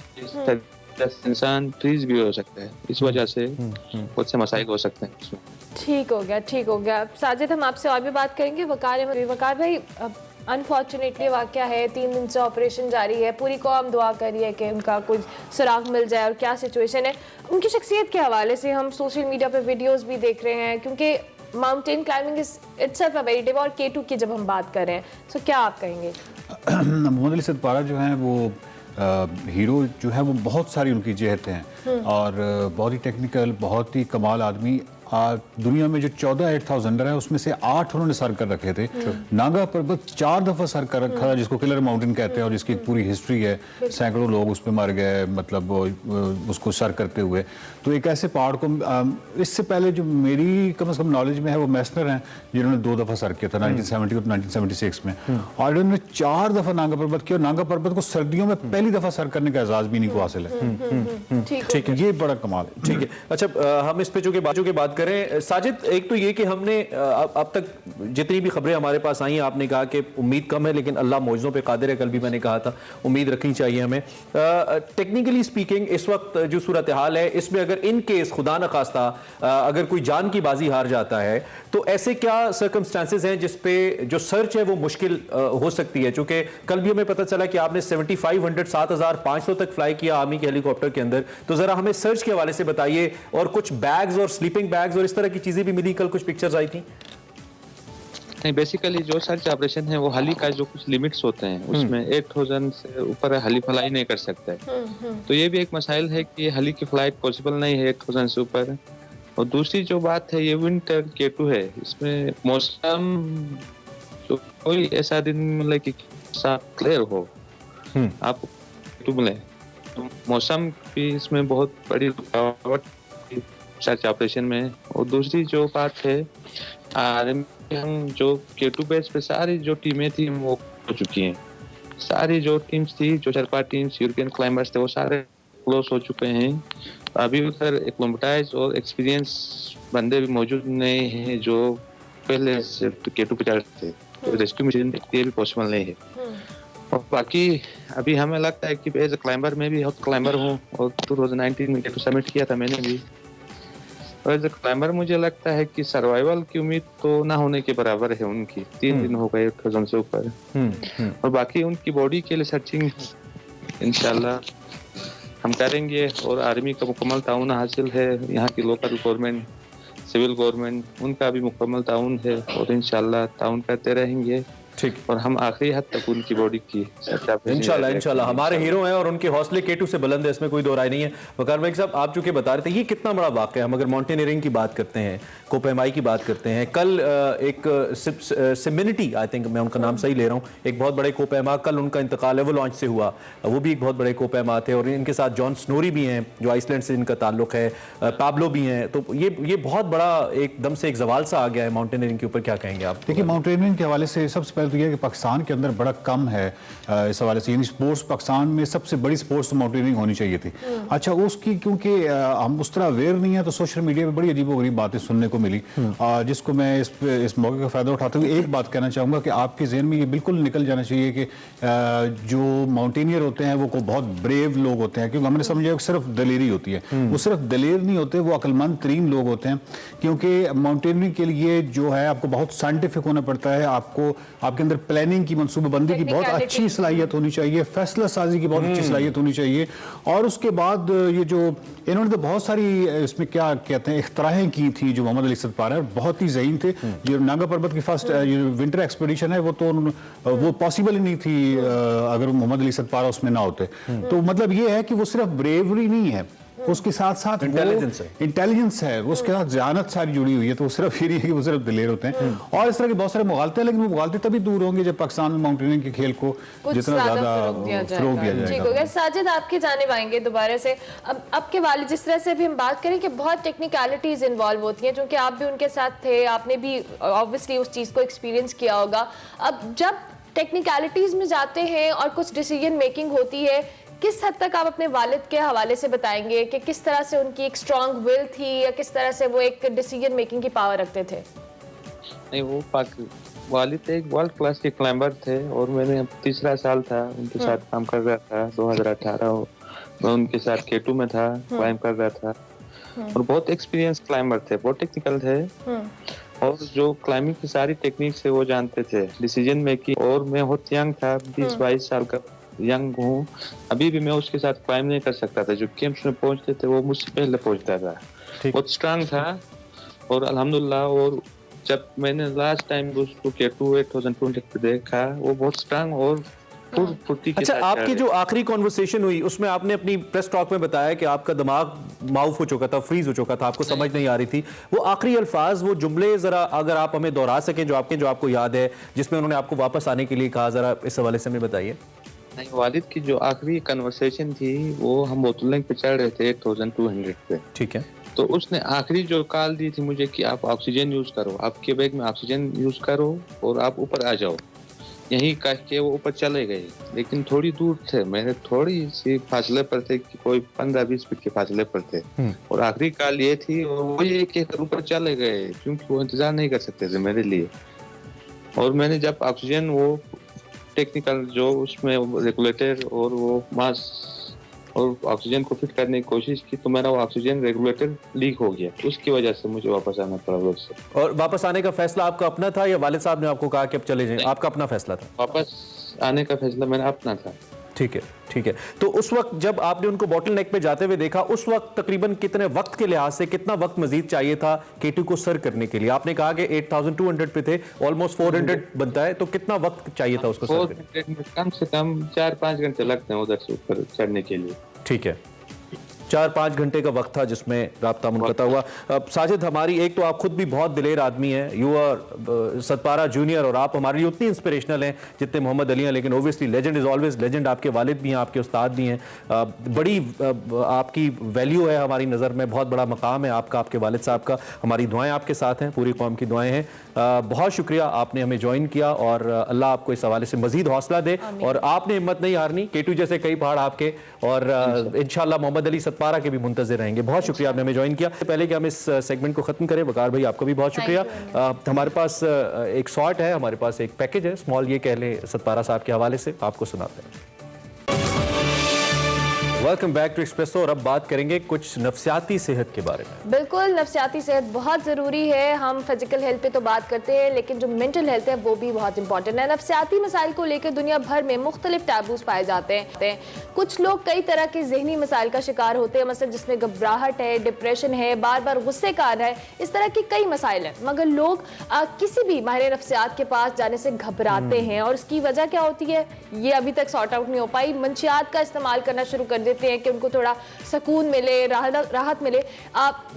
इंसान फ्रीज भी हो सकता है। इस वजह से बहुत से मसाइल हो सकते हैं उसमें। ठीक हो गया। साजिद, हम आपसे और भी बात करेंगे। वकार भाई, अनफॉर्चुनेटली वाकया है, 3 दिन से ऑपरेशन जारी है, पूरी कौम दुआ कर रही है कि उनका कुछ सुराग मिल जाए। और क्या सिचुएशन है उनकी शख्सियत के हवाले से, हम सोशल मीडिया पे वीडियोस भी देख रहे हैं, क्योंकि mountain climbing is itself a very और K2 की जब हम बात कर रहे हैं, तो क्या आप कहेंगे? मोहम्मद अली सतपारा जो हैं वो हीरो जो है वो बहुत सारी उनकी जहतें हैं और बहुत ही टेक्निकल, बहुत ही कमाल आदमी। दुनिया में जो 14 8000 है उसमें से 8 उन्होंने सर कर रखे थे। नागा पर्वत 4 दफा सर कर रखा था, जिसको किलर माउंटेन कहते हैं और जिसकी एक पूरी हिस्ट्री है। सैकड़ों लोग उस पर मर गए, मतलब उसको सर करते हुए। तो एक ऐसे पहाड़ को इससे पहले जो मेरी कम से कम नॉलेज में है वो मैसनर हैं, जिन्होंने 2 दफा सर किया था 1970 और 1976 में, और इन्होंने 4 दफा नागा पर्वत किया। और नागा पर्वत को सर्दियों में पहली दफा सर करने का एजाज भी नहीं को हासिल है। ठीक है, ये बड़ा कमाल है। ठीक है, अच्छा हम इस पे जो कि बात करें साजिद, एक तो ये कि हमने अब तक जितनी भी खबरें हमारे पास आई, आपने कहा कि उम्मीद कम है लेकिन अल्लाह मौजज़ों पे कादिर है, कल भी मैंने कहा था उम्मीद रखनी चाहिए हमें। टेक्निकली स्पीकिंग इस वक्त जो सूरत हाल है इसमें अगर इन केस खुदा न खास्ता अगर कोई जान की बाजी हार जाता है, तो ऐसे क्या सर्कमस्टांसेस हैं जिसपे जो सर्च है वो मुश्किल हो सकती है? चूंकि कल भी हमें पता चला कि आपने 7500 7500 तक फ्लाई किया आर्मी के हेलीकॉप्टर के अंदर, तो जरा हमें सर्च के हवाले से बताइए। और कुछ बैग्स और स्लीपिंग बैग्स और इस तरह की चीजें भी मिली, कल कुछ पिक्चर्स आई थी। नहीं, बेसिकली जो सर्च ऑपरेशन है वो हाली का जो कुछ लिमिट्स होते हैं उसमें 8000 से ऊपर हाली फ्लाई नहीं कर सकता है। तो ये भी एक मसाइल है कि हाली की फ्लाइट पॉसिबल नहीं है 8000 से ऊपर। और दूसरी जो बात है, ये विंटर K2 है, इसमें मौसम जो कोई ऐसा दिन मिले कि साफ क्लियर हो, आपको K2 मिले, तो मौसम भी इसमें बहुत बड़ी रुकावट सर्च ऑपरेशन में। और दूसरी जो बात है, हम जो K2 बेस पे सारी जो टीमें थी वो हो चुकी हैं, सारी जो टीम्स थी, जो शर्पा टीम्स, यूरोपियन क्लाइंबर्स थे, वो सारे क्लोज हो चुके हैं। अभी उधर एक्लोमेटाइज और एक्सपीरियंस बंदे भी मौजूद नहीं हैं जो पहले K2 पे चढ़ते थे, तो रेस्क्यू मिशन ये भी पॉसिबल नहीं है। और बाकी अभी हमें लगता है कि एज ए क्लाइंबर मैं भी क्लाइंबर हूँ और 2019 में K2 सबमिट किया था मैंने भी। और एज ए क्लाइंबर मुझे लगता है कि सर्वाइवल की उम्मीद तो ना होने के बराबर है उनकी। 3 दिन हो गए 8000 से ऊपर। और बाकी उनकी बॉडी के लिए सर्चिंग इंशाल्लाह हम करेंगे और आर्मी का मुकम्मल ताउन हासिल है, यहाँ की लोकल गवर्नमेंट, सिविल गवर्नमेंट, उनका भी मुकम्मल ताउन है और इंशाल्लाह ताउन करते रहेंगे। ठीक, और हम आखिरी हद तक उनकी बॉडी की इंशाल्लाह हमारे हीरो हैं और उनके हौसले K2 से बुलंद है, इसमें कोई दो राय नहीं है। वकार भाई साहब, आप चूंकि बता रहे थे ये कितना बड़ा वाक़या है, हम अगर माउंटेनियरिंग की बात करते हैं, कोपेमाई की बात करते हैं। कल एक सिमिनिटी, आई थिंक मैं उनका नाम सही ले रहा हूँ, एक बहुत बड़े कोपेमा, कल उनका इंतकाल है वो लॉन्च से हुआ, वो भी एक बहुत बड़े कोपेमा थे। और इनके साथ जॉन स्नोरी भी हैं जो आइसलैंड से इनका ताल्लुक है, पाब्लो भी हैं। तो ये बहुत बड़ा एकदम से एक सवाल सा आ गया है माउंटेनियरिंग के ऊपर, क्या कहेंगे आप? देखिए, माउंटेनियरिंग के हवाले से सबसे पहले तो यह है कि पाकिस्तान के अंदर बड़ा कम है इस हवाले से, यानी स्पोर्ट्स पाकिस्तान में सबसे बड़ी स्पोर्ट्स तो माउंटेनियरिंग होनी चाहिए थी। अच्छा, उसकी क्योंकि हम उस तरह अवेयर नहीं है तो सोशल मीडिया पे बड़ी अजीबोगरीब बातें सुनने को मिली, जिसको मैं इस मौके का फायदा उठाते हुए एक बात कहना चाहूँगा कि आपके जहन में ये बिल्कुल निकल जाना चाहिए कि जो माउंटेनियर होते हैं वो बहुत ब्रेव लोग होते हैं, क्योंकि हमने समझा कि सिर्फ दलेरी होती है, वो सिर्फ दलेर नहीं होते, वो अक्लमंद तरीन लोग होते हैं। क्योंकि माउंटेनियरिंग के लिए जो है आपको बहुत साइंटिफिक होना पड़ता है, आपको आपके अंदर प्लानिंग की, मनसूबाबंदी की बहुत अच्छी सलाहियत होनी चाहिए, फैसला साजी की बहुत अच्छी सलाहियत होनी चाहिए। और उसके बाद ये जो इन्होंने तो बहुत सारी इसमें क्या कहते हैं इख्तराहें की थी जो मोहम्मद अली सतपारा बहुत ही ज़हीन थे। जो नागा पर्वत की फर्स्ट विंटर एक्सपीडिशन है वो पॉसिबल ही नहीं थी अगर मोहम्मद अली सतपारा उसमें ना होते। तो मतलब ये है कि वो सिर्फ ब्रेवरी नहीं है, उसके साथ साथ इंटेलिजेंस है, उसके साथ ज़हानत सारी जुड़ी हुई है। तो सिर्फ ये नहीं है कि वो सिर्फ दिलेर होते हैं। और इस तरह के बहुत सारे मुगालते हैं, लेकिन वो मुगालते तभी दूर होंगे जब पाकिस्तान में माउंटेनियरिंग के खेल को जितना ज्यादा फरोग दिया जाएगा। साजिद, आपकी जानिब आएंगे दोबारा से। अब आपके वालिद, जिस तरह से भी हम बात करें कि बहुत टेक्निकलिटीज इन्वॉल्व होती हैं, क्योंकि आप भी उनके साथ थे, आपने भी ऑब्वियसली उस चीज़ को एक्सपीरियंस किया होगा। अब जब टेक्निकलिटीज में जाते हैं और कुछ डिसीजन मेकिंग होती है, किस हद तक आप अपने वालिद के हवाले से बताएंगे कि किस तरह से उनकी एक स्ट्रॉन्ग विल थी या किस तरह से वो एक डिसीजन मेकिंग की पावर रखते थे? नहीं, वो वालिद एक वर्ल्ड क्लास के क्लाइंबर थे और मैंने तीसरा साल था उनके साथ काम कर रहा था। 2018 मैं उनके साथ K2 में था, क्लाइंब कर रहा था और बहुत एक्सपीरियंस क्लाइंबर थे, बहुत टेक्निकल थे और जो क्लाइंबिंग की सारी टेक्निक से वो जानते थे, डिसीजन मेकिंग। और मैं बहुत यंग था, 20-22 साल का यंग हूँ, अभी भी मैं उसके साथ क्लाइंब नहीं कर सकता था। जो कैंप्स में पहुंचते थे वो मुझसे पहले पहुंचता था, बहुत स्ट्रांग था और अल्हम्दुलिल्लाह। और जब मैंने लास्ट टाइम उसको K2 8020 पे देखा, वो बहुत स्ट्रांग और फुर्ती के अच्छा, साथ। आपकी जो आखिरी कॉन्वर्सेशन हुई उसमें आपने अपनी प्रेस टॉक में बताया कि आपका दिमाग माउफ हो चुका था, फ्रीज हो चुका था, आपको समझ नहीं आ रही थी। वो आखिरी अल्फाज, वो जुमले जरा अगर आप हमें दोहरा सकें जो आपको याद है, जिसमें उन्होंने आपको वापस आने के लिए कहा, जरा इस हवाले से हमें बताइए। नहीं, वालिद की जो आखिरी कन्वर्सेशन थी वो हम बोतुलैंग पे चढ़ रहे थे 8200 पे, ठीक है। तो उसने आखिरी जो कॉल दी थी मुझे कि आप ऑक्सीजन यूज करो, आपके बैग में ऑक्सीजन यूज करो और आप ऊपर आ जाओ, यही कह के वो ऊपर चले गए। लेकिन थोड़ी दूर थे, मेरे थोड़ी सी फासले पर थे कि कोई 15-20 फीट के फासले पर थे और आखिरी कॉल ये थी और वो ये कि ऊपर चले गए क्योंकि वो इंतजार नहीं कर सकते थे मेरे लिए। और मैंने जब ऑक्सीजन वो टेक्निकल जो उसमें रेगुलेटर और वो मास्क और ऑक्सीजन को फिट करने की कोशिश की तो मेरा वो ऑक्सीजन रेगुलेटर लीक हो गया, उसकी वजह से मुझे वापस आना पड़ा उससे। और वापस आने का फैसला आपका अपना था या वालिद साहब ने आपको कहा कि अब चले जाएं? आपका अपना फैसला था? वापस आने का फैसला मेरा अपना था। ठीक है, ठीक है। तो उस वक्त जब आपने उनको बॉटल नेक पे जाते हुए देखा, उस वक्त तकरीबन कितने वक्त के लिहाज से कितना वक्त मजीद चाहिए था K2 को सर करने के लिए? आपने कहा कि 8200 पे थे, ऑलमोस्ट 400 बनता है, तो कितना वक्त चाहिए था उसको सर करने? कम से कम 4-5 घंटे लगते हैं उधर से ऊपर चढ़ने के लिए। ठीक है, 4-5 घंटे का वक्त था जिसमें राब्ता मुनक़ता हुआ। साजिद, हमारी एक तो आप खुद भी बहुत दिलेर आदमी हैं, यू आर सतपारा जूनियर, और आप हमारे लिए उतनी इंस्पिरेशनल हैं जितने मोहम्मद अली हैं, लेकिन obviously legend is always legend. आपके वालिद भी हैं, आपके उस्ताद भी हैं, बड़ी आपकी वैल्यू है हमारी नज़र में, बहुत बड़ा मकाम है आपका, आपके वालिद साहब का। हमारी दुआएँ आपके साथ हैं, पूरी कौम की दुआएँ हैं। बहुत शुक्रिया आपने हमें ज्वाइन किया और अल्लाह आपको इस हवाले से मज़ीद हौसला दे और आपने हिम्मत नहीं हारनी, K2 जैसे कई पहाड़ आपके, और इंशाल्लाह मोहम्मद अली सतपारा के भी मुंतज़िर रहेंगे। बहुत शुक्रिया आपने हमें ज्वाइन किया। पहले कि हम इस सेगमेंट को खत्म करें, वकार भाई आपका भी बहुत शुक्रिया। हमारे पास एक शॉर्ट है, हमारे पास एक पैकेज है, स्मॉल ये कह लें, सतपारा साहब के हवाले से आपको सुनाते हैं। Welcome back to Expresso. और अब बात करेंगे कुछ नफ्सियाती सेहत के बारे में। बिल्कुल, नफ्सियाती सेहत बहुत ज़रूरी है। हम फिजिकल हेल्थ पे तो बात करते हैं, लेकिन जो मेंटल हेल्थ है वो भी बहुत इंपॉर्टेंट है। नफ्सियाती मसाइल को लेकर दुनिया भर में मुख्तलिफ टैबूज पाए जाते हैं। कुछ लोग कई तरह के जहनी मसाइल का शिकार होते हैं, मतलब जिसमें घबराहट है, डिप्रेशन है, बार बार गुस्से का आना है, इस तरह के कई मसाइल हैं। मगर लोग किसी भी माहिर नफ्सियात के पास जाने से घबराते हैं और उसकी वजह क्या होती है ये अभी तक सॉर्ट आउट नहीं हो पाई। मंशियात का इस्तेमाल करना शुरू कर देते हैं कि उनको थोड़ा सुकून मिले, राहत मिले।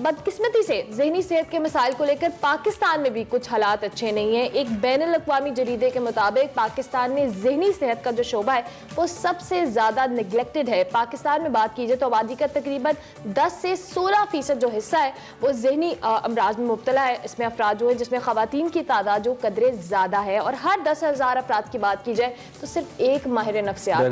बदकिस्मती से ज़हनी सेहत के मसाइल को लेकर पाकिस्तान में भी कुछ हालात अच्छे नहीं हैं। एक बैनुल-अक़वामी जरीदे के मुताबिक पाकिस्तान में ज़हनी सेहत का जो शोबा है वो सबसे ज़्यादा निगलेक्टेड है। पाकिस्तान में बात की जाए तो आबादी का तकरीबन 10 से 16% जो हिस्सा है वो ज़हनी अमराज में मुब्तला है। इसमें अफराद जो है जिसमें ख़वातीन की तादाद जो कदरे ज़्यादा है, और हर 10,000 अफराद की बात की जाए तो सिर्फ एक माहिर नफ्सियात है।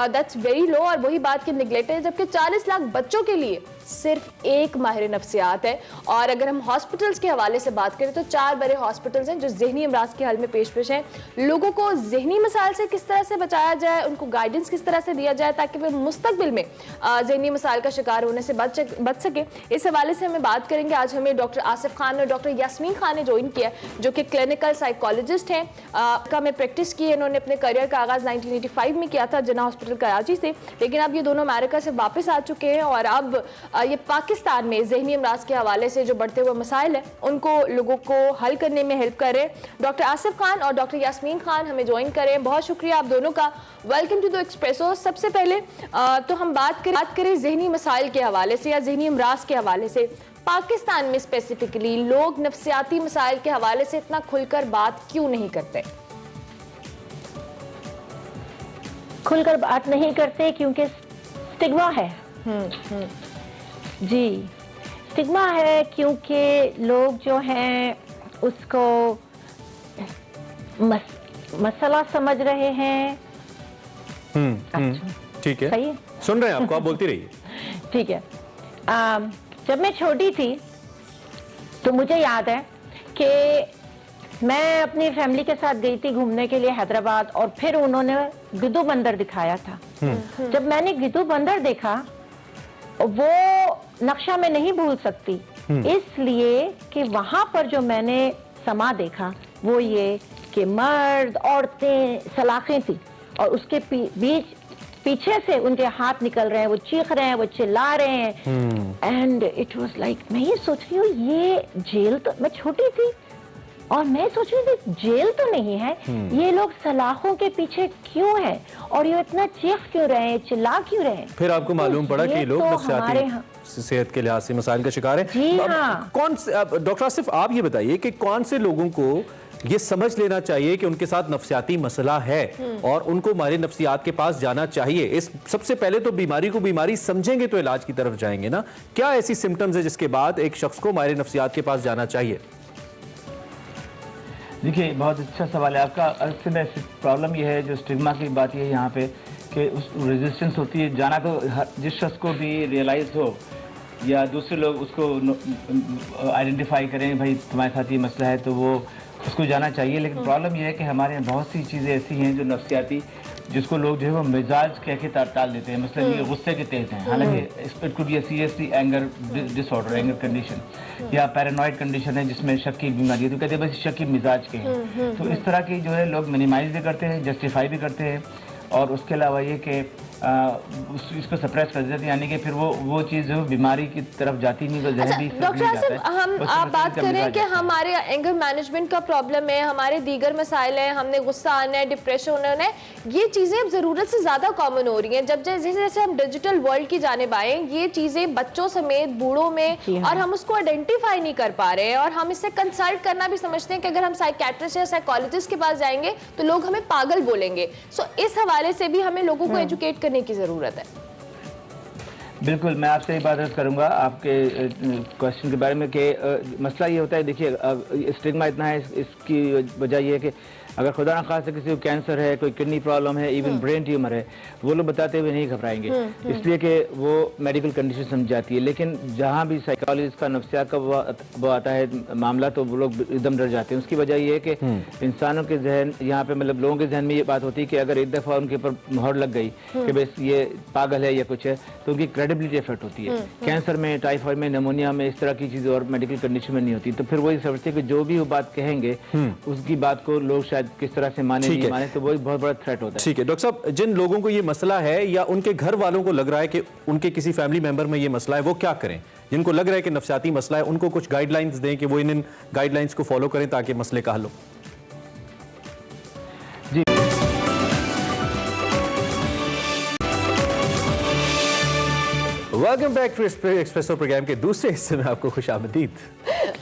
That's very low. और वही बात की निगलेक्टेड है, जबकि 40 लाख बच्चों के लिए सिर्फ एक माहिर नफ्सियात है। और अगर हम हॉस्पिटल्स के हवाले से बात करें तो 4 बड़े हॉस्पिटल्स हैं जो ज़हनी अमराज के हल में पेश हैं। लोगों को ज़हनी मसाइल से किस तरह से बचाया जाए, उनको गाइडेंस किस तरह से दिया जाए ताकि वे मुस्तकबिल में ज़हनी मसाइल का शिकार होने से बच सके, इस हवाले से हमें बात करेंगे। आज हमें डॉक्टर आसिफ खान और डॉक्टर यास्मीन खान ने ज्वाइन किया, जो कि क्लिनिकल साइकोलॉजिस्ट हैं। का में प्रैक्टिस की है, इन्होंने अपने करियर का आगाज़ 1985 में किया था जिन्ना हॉस्पिटल कराची से, लेकिन अब ये दोनों अमेरिका से वापस आ चुके हैं और अब ये पाकिस्तान में ज़हनी अमराज के हवाले से जो बढ़ते हुए मसाइल हैं उनको लोगों को हल करने में हेल्प कर रहे हैं। डॉक्टर आसिफ खान और डॉक्टर यास्मीन खान हमें ज्वाइन करें, बहुत शुक्रिया आप दोनों का। Welcome to the Expresso. सबसे पहले तो हम बात करें ज़हनी मसाइल के हवाले से या ज़हनी अमराज के हवाले से। पाकिस्तान में स्पेसिफिकली लोग नफ्सियाती मसाइल के हवाले से इतना खुलकर बात क्यों नहीं करते? खुलकर बात नहीं करते क्योंकि स्टिग्मा है। जी, स्टिग्मा है क्योंकि लोग जो हैं उसको मसला समझ रहे हैं। ठीक है, सही है, सुन रहे हैं आपको, आप बोलती रहिए। ठीक है। जब मैं छोटी थी तो मुझे याद है कि मैं अपनी फैमिली के साथ गई थी घूमने के लिए हैदराबाद, और फिर उन्होंने गिद्धू बंदर दिखाया था। जब मैंने गिद्धू बंदर देखा वो नक्शा में नहीं भूल सकती, इसलिए कि वहां पर जो मैंने समा देखा वो ये कि मर्द औरतें सलाखें थी और उसके पीछे से उनके हाथ निकल रहे हैं, वो चीख रहे हैं, वो चिल्ला रहे हैं। एंड इट वाज लाइक, मैं ये सोच रही हूँ ये जेल, तो मैं छोटी थी और मैं सोच रही थी जेल तो नहीं है, ये लोग सलाखों के पीछे क्यों हैं और ये इतना चीख क्यों रहे हैं, चिल्ला क्यों रहे हैं? फिर आपको मालूम पड़ा कि लोग नफ्सियाती सेहत के लिहाज से मसाइल का शिकार है। जी हाँ। कौन से, डॉक्टर आसिफ आप ये बताइए कि कौन से लोगों को ये समझ लेना चाहिए कि उनके साथ नफ्सियाती मसला है और उनको हमारे नफ्सियात के पास जाना चाहिए? इस सबसे पहले तो बीमारी को बीमारी समझेंगे तो इलाज की तरफ जाएंगे ना। क्या ऐसी सिम्टम्स है जिसके बाद एक शख्स को हमारे नफ्सियात के पास जाना चाहिए? देखिए, बहुत अच्छा सवाल है आपका। असल में प्रॉब्लम ये है, जो स्टिग्मा की बात ये है यहाँ पे कि उस रेजिस्टेंस होती है जाना, तो जिस शख्स को भी रियलाइज हो या दूसरे लोग उसको आइडेंटिफाई करें भाई तुम्हारे साथ ये मसला है तो वो उसको जाना चाहिए। लेकिन प्रॉब्लम ये है कि हमारे यहाँ बहुत सी चीज़ें ऐसी हैं जो नफ्सियाती, जिसको लोग जो है वो मिजाज कह के टाल देते हैं। मतलब ये गुस्से के तेज हैं, हालांकि it could be a seriously anger disorder, anger condition, या पैरानॉइड कंडीशन है जिसमें शक की बीमारी है, तो कहते हैं बस शक की मिजाज के हैं। तो इस तरह की जो है लोग मिनिमाइज भी करते हैं, जस्टिफाई भी करते हैं, और उसके अलावा ये कि इसको सप्रेस कर देते हैं, यानी कि फिर वो चीज़ जो बीमारी की तरफ जाती नहीं, वो जहन भी डॉक्टर आसिफ, हम आप बात करें कि हमारे एंगर मैनेजमेंट का प्रॉब्लम है, हमारे दीगर मसाइल हैं, हमने गुस्सा आना है, डिप्रेशन होना है, ये चीज़ें अब ज़रूरत से ज़्यादा कॉमन हो रही हैं। जब जैसे जैसे हम डिजिटल वर्ल्ड की जानिब आए, ये चीज़ें बच्चों समेत बूढ़ों में, और हम उसको आइडेंटिफाई नहीं कर पा रहे हैं, और हम इससे कंसल्ट करना भी समझते हैं कि अगर हम साइकेट्रिस्ट या साइकोलॉजिस्ट के पास जाएंगे तो लोग हमें पागल बोलेंगे। सो इस हवाले से भी हमें लोगों को एजुकेट करने की ज़रूरत है। बिल्कुल, मैं आपसे ये बात करूंगा आपके क्वेश्चन के बारे में कि मसला ये होता है, देखिए स्टिग्मा इतना है, इसकी वजह ये है कि अगर खुदा न खास्ता किसी को कैंसर है, कोई किडनी प्रॉब्लम है, इवन ब्रेन ट्यूमर है, वो लोग बताते हुए नहीं घबराएंगे, इसलिए कि वो मेडिकल कंडीशन समझ जाती है। लेकिन जहाँ भी साइकोलॉजिस्ट का नफ्सियात का वो आता है मामला, तो वो लोग एकदम डर जाते हैं। उसकी वजह ये है कि इंसानों के जहन, यहाँ पे मतलब लोगों के जहन में ये बात होती है कि अगर एक दफ़ा उनके ऊपर मोहर लग गई कि बस ये पागल है या कुछ है, तो उनकी क्रेडिबिलिटी इफेक्ट होती है। कैंसर में, टाइफाइड में, निमोनिया में, इस तरह की चीज़ें और मेडिकल कंडीशन में नहीं होती। तो फिर वही समझते हैं कि जो भी वो बात कहेंगे उसकी बात को लोग शायद किस तरह से माने नहीं माने, तो वो एक बहुत बड़ा थ्रेट होता है। ठीक है डॉक्टर साहब, जिन लोगों को ये मसला है या उनके घर वालों को लग रहा है कि उनके किसी फैमिली मेंबर में ये मसला है, वो क्या करें? जिनको लग रहा है कि नफ्सियाती मसला है, उनको कुछ गाइडलाइंस दें कि वो इन गाइडलाइंस को फॉलो करें ताकि मसले का हल हो। Welcome back to Expresso program के दूसरे हिस्से में आपको खुशामदीद।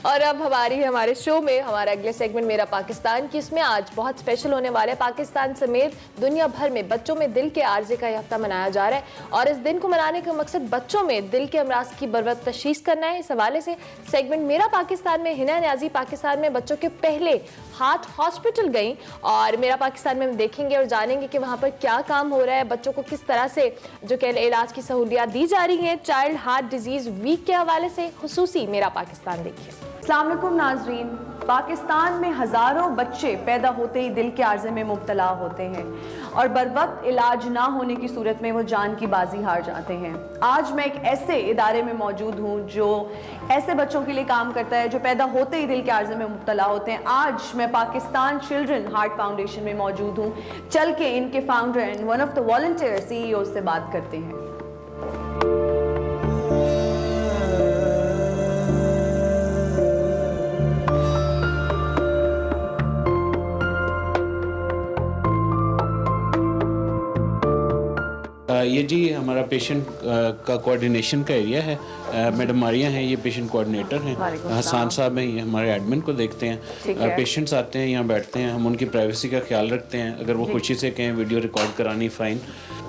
और अब हमारे शो में हमारा अगले सेगमेंट मेरा पाकिस्तान की, इसमें आज बहुत स्पेशल होने वाला है। पाकिस्तान समेत दुनिया भर में बच्चों में दिल के आर्जे का यह हफ्ता मनाया जा रहा है और इस दिन को मनाने का मकसद बच्चों में दिल के अमराज की बरवत तशखीस करना है। इस हवाले से सेगमेंट मेरा पाकिस्तान में हिना न्याजी पाकिस्तान में बच्चों के पहले हार्ट हॉस्पिटल गई और मेरा पाकिस्तान में हम देखेंगे और जानेंगे कि वहाँ पर क्या काम हो रहा है, बच्चों को किस तरह से जो कि इलाज की सहूलियात दी जा रही हैं। चाइल्ड हार्ट डिजीज वीक के हवाले से खुसूसी मेरा पाकिस्तान देखिए। अस्सलाम वालेकुम नाजरीन, पाकिस्तान में हज़ारों बच्चे पैदा होते ही दिल के आर्जे में मुब्तला होते हैं और बरवक्त इलाज ना होने की सूरत में वो जान की बाजी हार जाते हैं। आज मैं एक ऐसे इदारे में मौजूद हूँ जो ऐसे बच्चों के लिए काम करता है जो पैदा होते ही दिल के आर्जे में मुब्तला होते हैं। आज मैं पाकिस्तान चिल्ड्रन हार्ट फाउंडेशन में मौजूद हूँ। चल के इनके founder and one of the volunteer CEO से बात करते हैं। ये जी हमारा पेशेंट का कोऑर्डिनेशन का एरिया है। मैडम मारिया हैं, ये पेशेंट कोऑर्डिनेटर हैं। हसान साहब हैं, ये हमारे एडमिन को देखते हैं। पेशेंट्स आते हैं, यहाँ बैठते हैं, हम उनकी प्राइवेसी का ख्याल रखते हैं। अगर वो खुशी से कहें वीडियो रिकॉर्ड करानी फ़ाइन।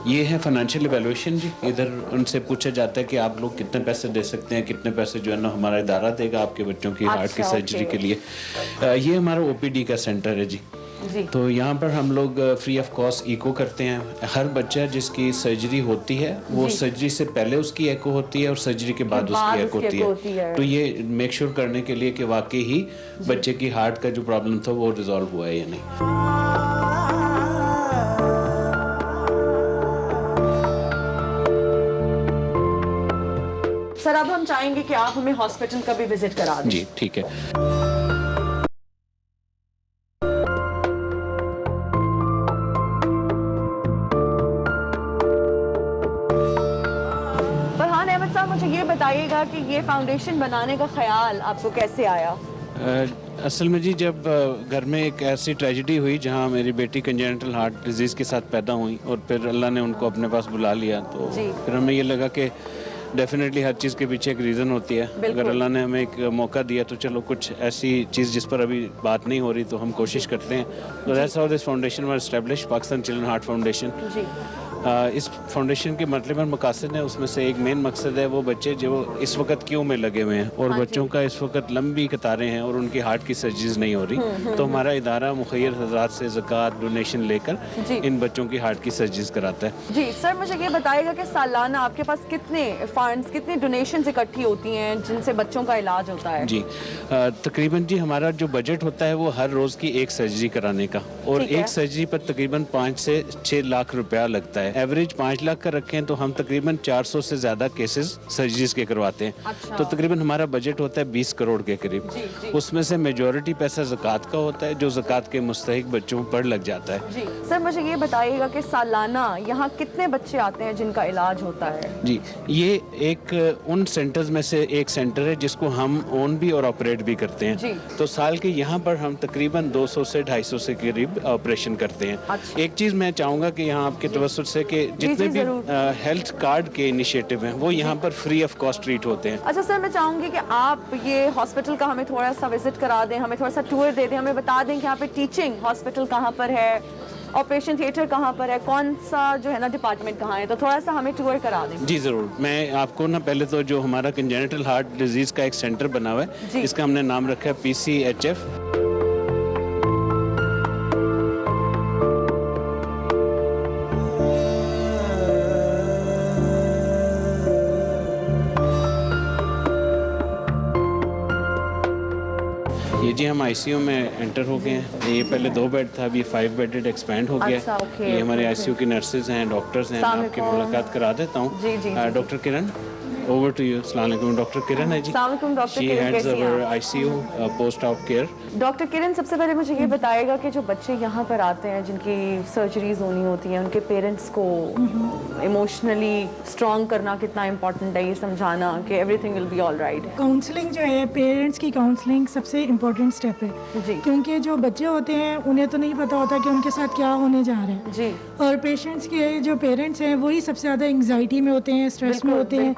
ये है फाइनेंशियल एवेल्यूएशन जी। इधर उनसे पूछा जाता है कि आप लोग कितने पैसे दे सकते हैं, कितने पैसे जो है ना हमारा इदारा देगा आपके बच्चों की हार्ट की सर्जरी के लिए। ये हमारा OPD का सेंटर है जी। तो यहाँ पर हम लोग फ्री ऑफ कॉस्ट ईको करते हैं। हर बच्चा जिसकी सर्जरी होती है वो सर्जरी से पहले उसकी एको होती है और सर्जरी के बाद उसकी एको होती है। तो ये मेक श्योर करने के लिए कि वाकई ही बच्चे की हार्ट का जो प्रॉब्लम था वो रिजॉल्व हुआ है या नहीं। सर, अब हम चाहेंगे कि आप हमें हॉस्पिटल का भी विजिट करा दें। जी ठीक है। मुझे ये बताइएगा कि ये फाउंडेशन बनाने का ख्याल आपको कैसे आया? असल में जी जब घर में एक ऐसी ट्रेजेडी हुई जहाँ मेरी बेटी कंजेनिटल हार्ट डिजीज़ के साथ पैदा हुई और फिर अल्लाह ने उनको अपने पास बुला लिया, तो फिर हमें ये लगा कि डेफिनेटली हर चीज़ के पीछे एक रीज़न होती है। अगर अल्लाह ने हमें एक मौका दिया तो चलो कुछ ऐसी चीज़ जिस पर अभी बात नहीं हो रही तो हम कोशिश करते हैं। तो that's how this foundation was established, Pakistan children heart foundation. इस फाउंडेशन के मतलब और मकासद है, उसमें से एक मेन मकसद है वो बच्चे जो इस वक्त क्यों में लगे हुए हैं और बच्चों का इस वक्त लंबी कतारें हैं और उनकी हार्ट की सर्जरीज नहीं हो रही, तो हमारा इदारा मुखैर हजरात से ज़कात डोनेशन लेकर इन बच्चों की हार्ट की सर्जरीज कराता है। जी सर, मुझे ये बताइएगा कि सालाना आपके पास कितने फंड्स, कितनी डोनेशन इकट्ठी होती हैं जिनसे बच्चों का इलाज होता है? जी तकरीबन जी हमारा जो बजट होता है वो हर रोज़ की एक सर्जरी कराने का, और एक सर्जरी पर तकरीबन 5 से 6 लाख रुपया लगता है। एवरेज 5 लाख का रखें तो हम तकरीबन 400 से ज़्यादा केसेस सर्जरीज के करवाते हैं। अच्छा। तो तकरीबन हमारा बजट होता है 20 करोड़ के करीब। उसमें से मेजॉरिटी पैसा ज़कात का होता है जो ज़कात के मुस्तहिक बच्चों पर लग जाता है। जी सर, मुझे ये बताइएगा कि सालाना यहाँ कितने बच्चे आते हैं जिनका इलाज होता है? जी ये एक उन सेंटर्स में से एक सेंटर है जिसको हम ओन भी और ऑपरेट भी करते हैं। तो साल के यहाँ पर हम तकरीबन 200 से 250 से करीब ऑपरेशन करते हैं। अच्छा। एक चीज़ मैं चाहूँगा कि यहाँ आपके तवज्जुह से कि जितने भी हेल्थ कार्ड के इनिशिएटिव हैं वो यहाँ पर फ्री ऑफ कॉस्ट ट्रीट होते हैं। अच्छा सर, मैं चाहूँगी कि आप ये हॉस्पिटल का हमें थोड़ा सा विजिट करा दें, हमें थोड़ा सा टूर दे दें, हमें बता दें कि यहाँ पे टीचिंग हॉस्पिटल कहाँ पर है, ऑपरेशन थिएटर कहाँ पर है, कौन सा जो है ना डिपार्टमेंट कहाँ है, तो थोड़ा सा हमें टूर करा दें। जी ज़रूर, मैं आपको ना पहले तो जो हमारा कंजेनिटल हार्ट डिजीज़ का एक सेंटर बना हुआ है, इसका हमने नाम रखा है PCHF। ये जी हम ICU में एंटर हो गए हैं। ये पहले 2 बेड था, अभी 5 बेडेड एक्सपेंड हो गया। अच्छा, ये हमारे ICU की नर्सेज हैं, डॉक्टर्स हैं, मैं आपकी मुलाकात करा देता हूँ। Doctor Kiran, Over to you. Assalamu alaikum. Dr. Kiran है जी. Assalamu alaikum, Dr. She Kiran, heads कैसी हैं our आप? ICU post out care. Doctor Kiran, सबसे पहले मुझे ये बताएगा कि जो बच्चे यहाँ पर आते हैं जिनकी सर्जरीज होनी होती हैं, उनके पेरेंट्स को इमोशनली स्ट्रॉन्ग करना कितना इम्पोर्टेंट है, ये समझाना कि everything will be all right. Counselling जो है, पेरेंट्स की काउंसलिंग सबसे इम्पोर्टेंट स्टेप है जी, क्योंकि जो बच्चे होते हैं उन्हें तो नहीं पता होता कि उनके साथ क्या होने जा रहा है जी, और पेशेंट्स के जो पेरेंट्स हैं वही सबसे ज़्यादा एंग्जाइटी में होते हैं, स्ट्रेस में होते हैं,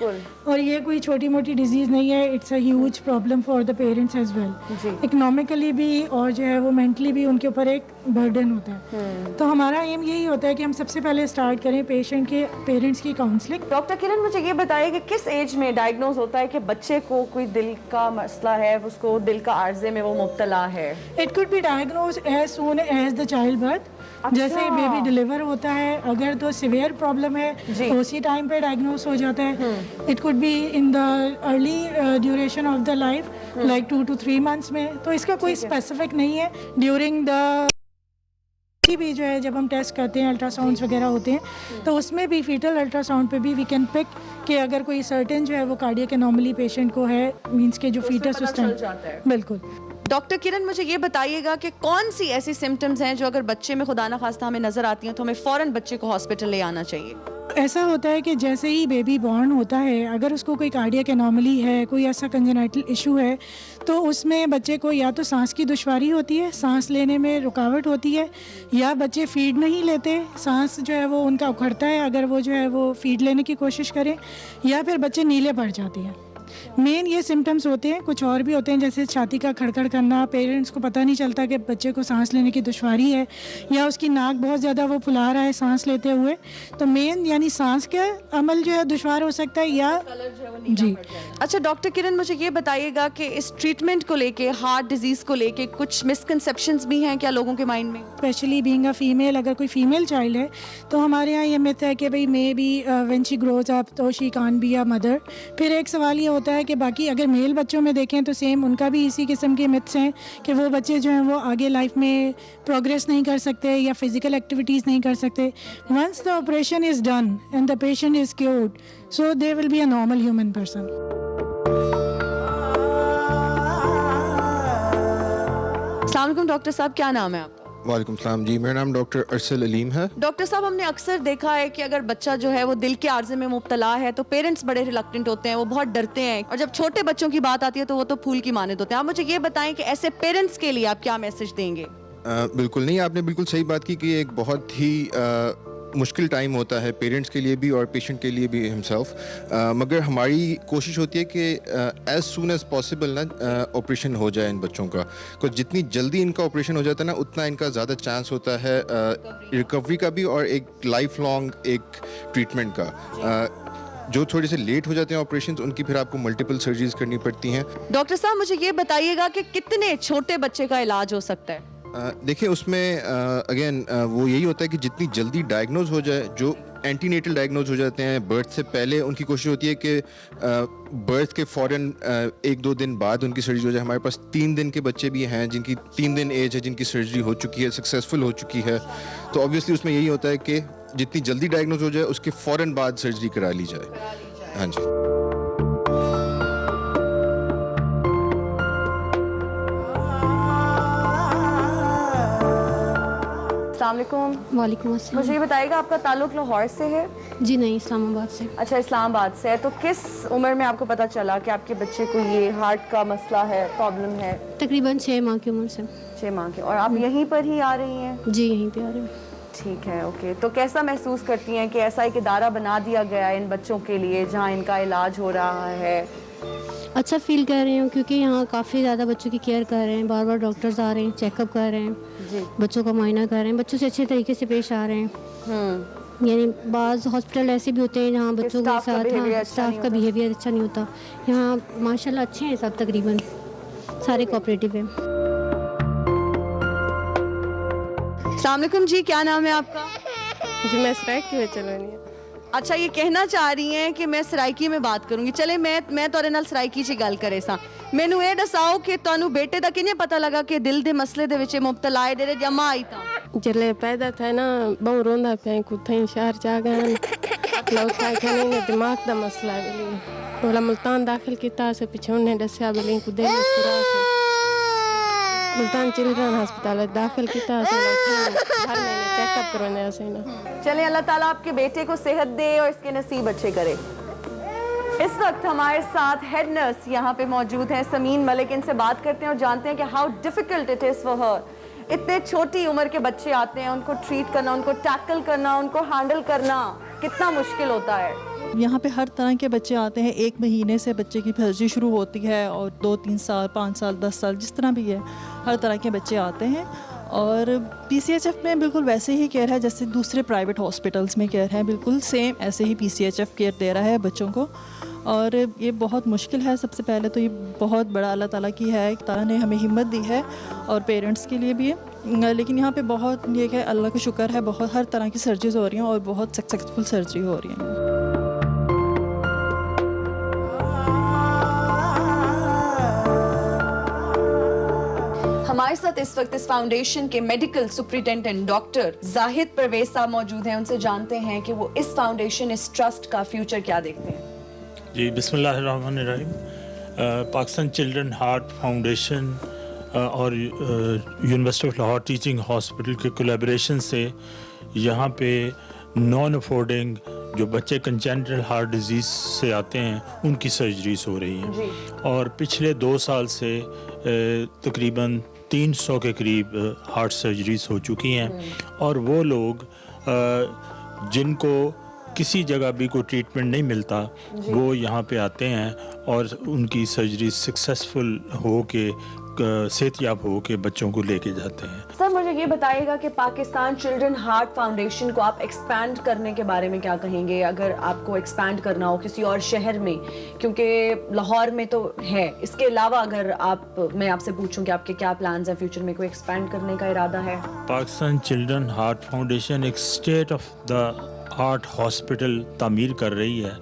और ये कोई छोटी मोटी डिजीज़ नहीं है, it's a huge problem for the parents as well. Economically भी और जो है वो मेंटली भी उनके ऊपर एक बर्डन होता है। तो हमारा एम यही होता है कि हम सबसे पहले स्टार्ट करें पेशेंट के पेरेंट्स की काउंसलिंग। डॉक्टर किरण, मुझे ये बताइए कि किस एज में डायग्नोज होता है कि बच्चे को कोई दिल का मसला है, उसको दिल का आर्जे में वो मुब्तला है? It could be diagnose as soon as the child birth. जैसे बेबी डिलीवर होता है, अगर तो सिवियर प्रॉब्लम है तो उसी टाइम पे डायग्नोस हो जाता है। It could be in the early duration of the life, like 2 to 3 months में। तो इसका कोई स्पेसिफिक नहीं है। ड्यूरिंग द भी जो है जब हम टेस्ट करते हैं, अल्ट्रासाउंड्स वगैरह होते हैं, तो उसमें भी फीटल अल्ट्रासाउंड पे भी वी कैन पिक कि अगर कोई सर्टेन जो है वो कार्डियक एनोमली पेशेंट को है, मींस के जो फीटस उस टाइम बिल्कुल। डॉक्टर किरण, मुझे ये बताइएगा कि कौन सी ऐसी सिम्टम्स हैं जो अगर बच्चे में खुदा ना खास्ता हमें नजर आती हैं तो हमें फौरन बच्चे को हॉस्पिटल ले आना चाहिए? ऐसा होता है कि जैसे ही बेबी बॉर्न होता है, अगर उसको कोई कार्डियक एनोमली है, कोई ऐसा कंजेनाइटल इशू है, तो उसमें बच्चे को या तो सांस की दुश्वारी होती है, सांस लेने में रुकावट होती है, या बच्चे फीड नहीं लेते, सांस जो है वो उनका उखड़ता है अगर वो जो है वो फीड लेने की कोशिश करें, या फिर बच्चे नीले पड़ जाते हैं। मेन ये सिम्टम्स होते हैं। कुछ और भी होते हैं जैसे छाती का खड़खड़ करना, पेरेंट्स को पता नहीं चलता कि बच्चे को सांस लेने की दुश्वारी है, या उसकी नाक बहुत ज़्यादा वो फुला रहा है सांस लेते हुए। तो मेन यानी सांस का अमल जो है दुश्वार हो सकता है, या जी। अच्छा डॉक्टर किरण, मुझे ये बताइएगा कि इस ट्रीटमेंट को लेके, हार्ट डिजीज़ को लेके कुछ मिसकंसेप्शंस भी हैं क्या लोगों के माइंड में? स्पेशली बीइंग अ फीमेल, अगर कोई फीमेल चाइल्ड है तो हमारे यहाँ ये मिथ है कि भाई may be when she grows up तो she can't be a mother. फिर एक सवाल ये होता है कि बाकी अगर मेल बच्चों में देखें तो सेम उनका भी इसी किस्म के मिथ्स हैं कि वो बच्चे जो हैं वो आगे लाइफ में प्रोग्रेस नहीं कर सकते या फिजिकल एक्टिविटीज़ नहीं कर सकते। Once the operation is done and the patient is cured, so they will be a normal human person. अस्सलाम वालेकुम डॉक्टर साहब, क्या नाम है आपका? वालेकुम सलाम जी, मेरा नाम डॉक्टर अरसल अलीम है। डॉक्टर साहब, हमने अक्सर देखा है कि अगर बच्चा जो है वो दिल के आर्जे में मुब्तला है तो पेरेंट्स बड़े रिलक्टेंट होते हैं, वो बहुत डरते हैं, और जब छोटे बच्चों की बात आती है तो वो तो फूल की मानद होते हैं। आप मुझे ये बताएं कि ऐसे पेरेंट्स के लिए आप क्या मैसेज देंगे? बिल्कुल नहीं, आपने बिल्कुल सही बात की कि एक बहुत ही मुश्किल टाइम होता है पेरेंट्स के लिए भी और पेशेंट के लिए भी हिमसेल्फ, मगर हमारी कोशिश होती है कि एज सून एज पॉसिबल ना ऑपरेशन हो जाए इन बच्चों का। कुछ जितनी जल्दी इनका ऑपरेशन हो जाता है ना, उतना इनका ज़्यादा चांस होता है रिकवरी का भी और एक लाइफ लॉन्ग एक ट्रीटमेंट का। जो थोड़े से लेट हो जाते हैं ऑपरेशन, उनकी फिर आपको मल्टीपल सर्जरीज करनी पड़ती हैं। डॉक्टर साहब, मुझे ये बताइएगा कि कितने छोटे बच्चे का इलाज हो सकता है? देखिए उसमें अगेन वो यही होता है कि जितनी जल्दी डायग्नोज हो जाए, जो एंटीनेटल डायग्नोज हो जाते हैं बर्थ से पहले, उनकी कोशिश होती है कि बर्थ के फ़ौरन 1-2 दिन बाद उनकी सर्जरी हो जाए। हमारे पास 3 दिन के बच्चे भी हैं जिनकी 3 दिन एज है, जिनकी सर्जरी हो चुकी है, सक्सेसफुल हो चुकी है। तो ऑब्वियसली उसमें यही होता है कि जितनी जल्दी डायग्नोज हो जाए उसके फ़ौरन बाद सर्जरी करा ली जाए। हाँ जी। वालेकुम अस्सलाम। मुझे ये बताइएगा आपका ताल्लुक लाहौर से है? जी नहीं, इस्लामाबाद से। अच्छा, इस्लामाबाद से है। तो किस उम्र में आपको पता चला कि आपके बच्चे को ये हार्ट का मसला है, प्रॉब्लम है? तकरीबन 6 माह की उम्र से। 6 माह की। और आप यहीं पर ही आ रही हैं? जी यहीं पे आ रही हूँ। ठीक है, ओके। तो कैसा महसूस करती हैं कि ऐसा एक इदारा बना दिया गया है इन बच्चों के लिए जहाँ इनका इलाज हो रहा है? अच्छा फील कर रही हूँ क्योंकि यहाँ काफ़ी ज़्यादा बच्चों की केयर कर रहे हैं, बार बार डॉक्टर्स आ रहे हैं, चेकअप कर रहे हैं जी, बच्चों का मुआयना कर रहे हैं, बच्चों से अच्छे तरीके से पेश आ रहे हैं। यानी बाज़ हॉस्पिटल ऐसे भी होते हैं जहाँ बच्चों के साथ स्टाफ का बिहेवियर अच्छा नहीं होता। यहाँ माशाल्लाह अच्छे हैं सब, तकरीबन सारे कोऑपरेटिव हैं। अस्सलाम वालेकुम जी, क्या नाम है आपका? जी मैं सराइकी में चलनी। अच्छा, ये कहना चाह रही हैं कि मैं सराइकी में बात करूंगी। चले मैं तुहाडे नाल सराइकी 'ਚ गल करे सां। मैनू ये दसाओ कि तुहानू बेटे दा किवें पता लगा कि दिल दे मसले दे विच मुब्तला है? डेरे जमा आई तां जले पैदा था ना, बहु रोंदा पे कुथई शहर च आ गए, मतलब था कि नहीं दिमाग दा मसला है। बोला मुल्तान दाखिल किया से पीछे उन्हें दसिया बिलिंग को दे मुल्तान चिल्ड्रन हस्पताल दाखिल किया हर महीने चेकअप करवाने से ना। चलें, अल्लाह ताला आपके बेटे को सेहत दे और इसके नसीब अच्छे करे। इस वक्त हमारे साथ हेड नर्स यहाँ पे मौजूद हैं समीन मलिक। इनसे बात करते हैं और जानते हैं कि how difficult it is for her. इतने छोटी उम्र के बच्चे आते हैं, उनको ट्रीट करना, उनको टैकल करना, उनको हैंडल करना कितना मुश्किल होता है। यहाँ पे हर तरह के बच्चे आते हैं। 1 महीने से बच्चे की सर्जरी शुरू होती है और 2-3 साल, 5 साल, 10 साल, जिस तरह भी है, हर तरह के बच्चे आते हैं। और PCHF में बिल्कुल वैसे ही केयर है जैसे दूसरे प्राइवेट हॉस्पिटल्स में केयर है, बिल्कुल सेम ऐसे ही PCHF केयर दे रहा है बच्चों को। और ये बहुत मुश्किल है। सबसे पहले तो ये बहुत बड़ा अल्लाह ताला की है, ताला ने हमें हिम्मत दी है और पेरेंट्स के लिए भी है। लेकिन यहाँ पे बहुत ये है, अल्लाह का शुक्र है, बहुत हर तरह की सर्जरीज हो रही हैं और बहुत सक्सेसफुल सर्जरी हो रही हैं। हमारे साथ इस वक्त इस फाउंडेशन के medical superintendent doctor Zahid Parvez साहब मौजूद हैं। उनसे जानते हैं कि वो इस फाउंडेशन, इस ट्रस्ट का फ्यूचर क्या देखते हैं। जी, बिस्मिल्लाहिर्रहमानिर्रहीम। पाकिस्तान चिल्ड्रन हार्ट फाउंडेशन और university of Lahore teaching hospital के कोलैबोरेशन से यहाँ पे नॉन अफोर्डिंग जो बच्चे कंजेनिटल हार्ट डिजीज़ से आते हैं उनकी सर्जरीज हो रही हैं। और पिछले 2 साल से तकरीबन 300 के करीब हार्ट सर्जरीज हो चुकी हैं। और वो लोग जिनको किसी जगह भी कोई ट्रीटमेंट नहीं मिलता वो यहाँ पे आते हैं और उनकी सर्जरी सक्सेसफुल हो के सेहतयाब हो के बच्चों को लेके जाते हैं। सर, मुझे ये बताइएगा कि पाकिस्तान चिल्ड्रन हार्ट फाउंडेशन को आप एक्सपैंड करने के बारे में क्या कहेंगे, अगर आपको एक्सपैंड करना हो किसी और शहर में, क्योंकि लाहौर में तो है, इसके अलावा अगर मैं आपसे पूछूं कि आपके क्या प्लान्स हैं फ्यूचर में, कोई एक्सपैंड करने का इरादा है? पाकिस्तान चिल्ड्रन हार्ट फाउंडेशन एक state of the art hospital तामीर कर रही है।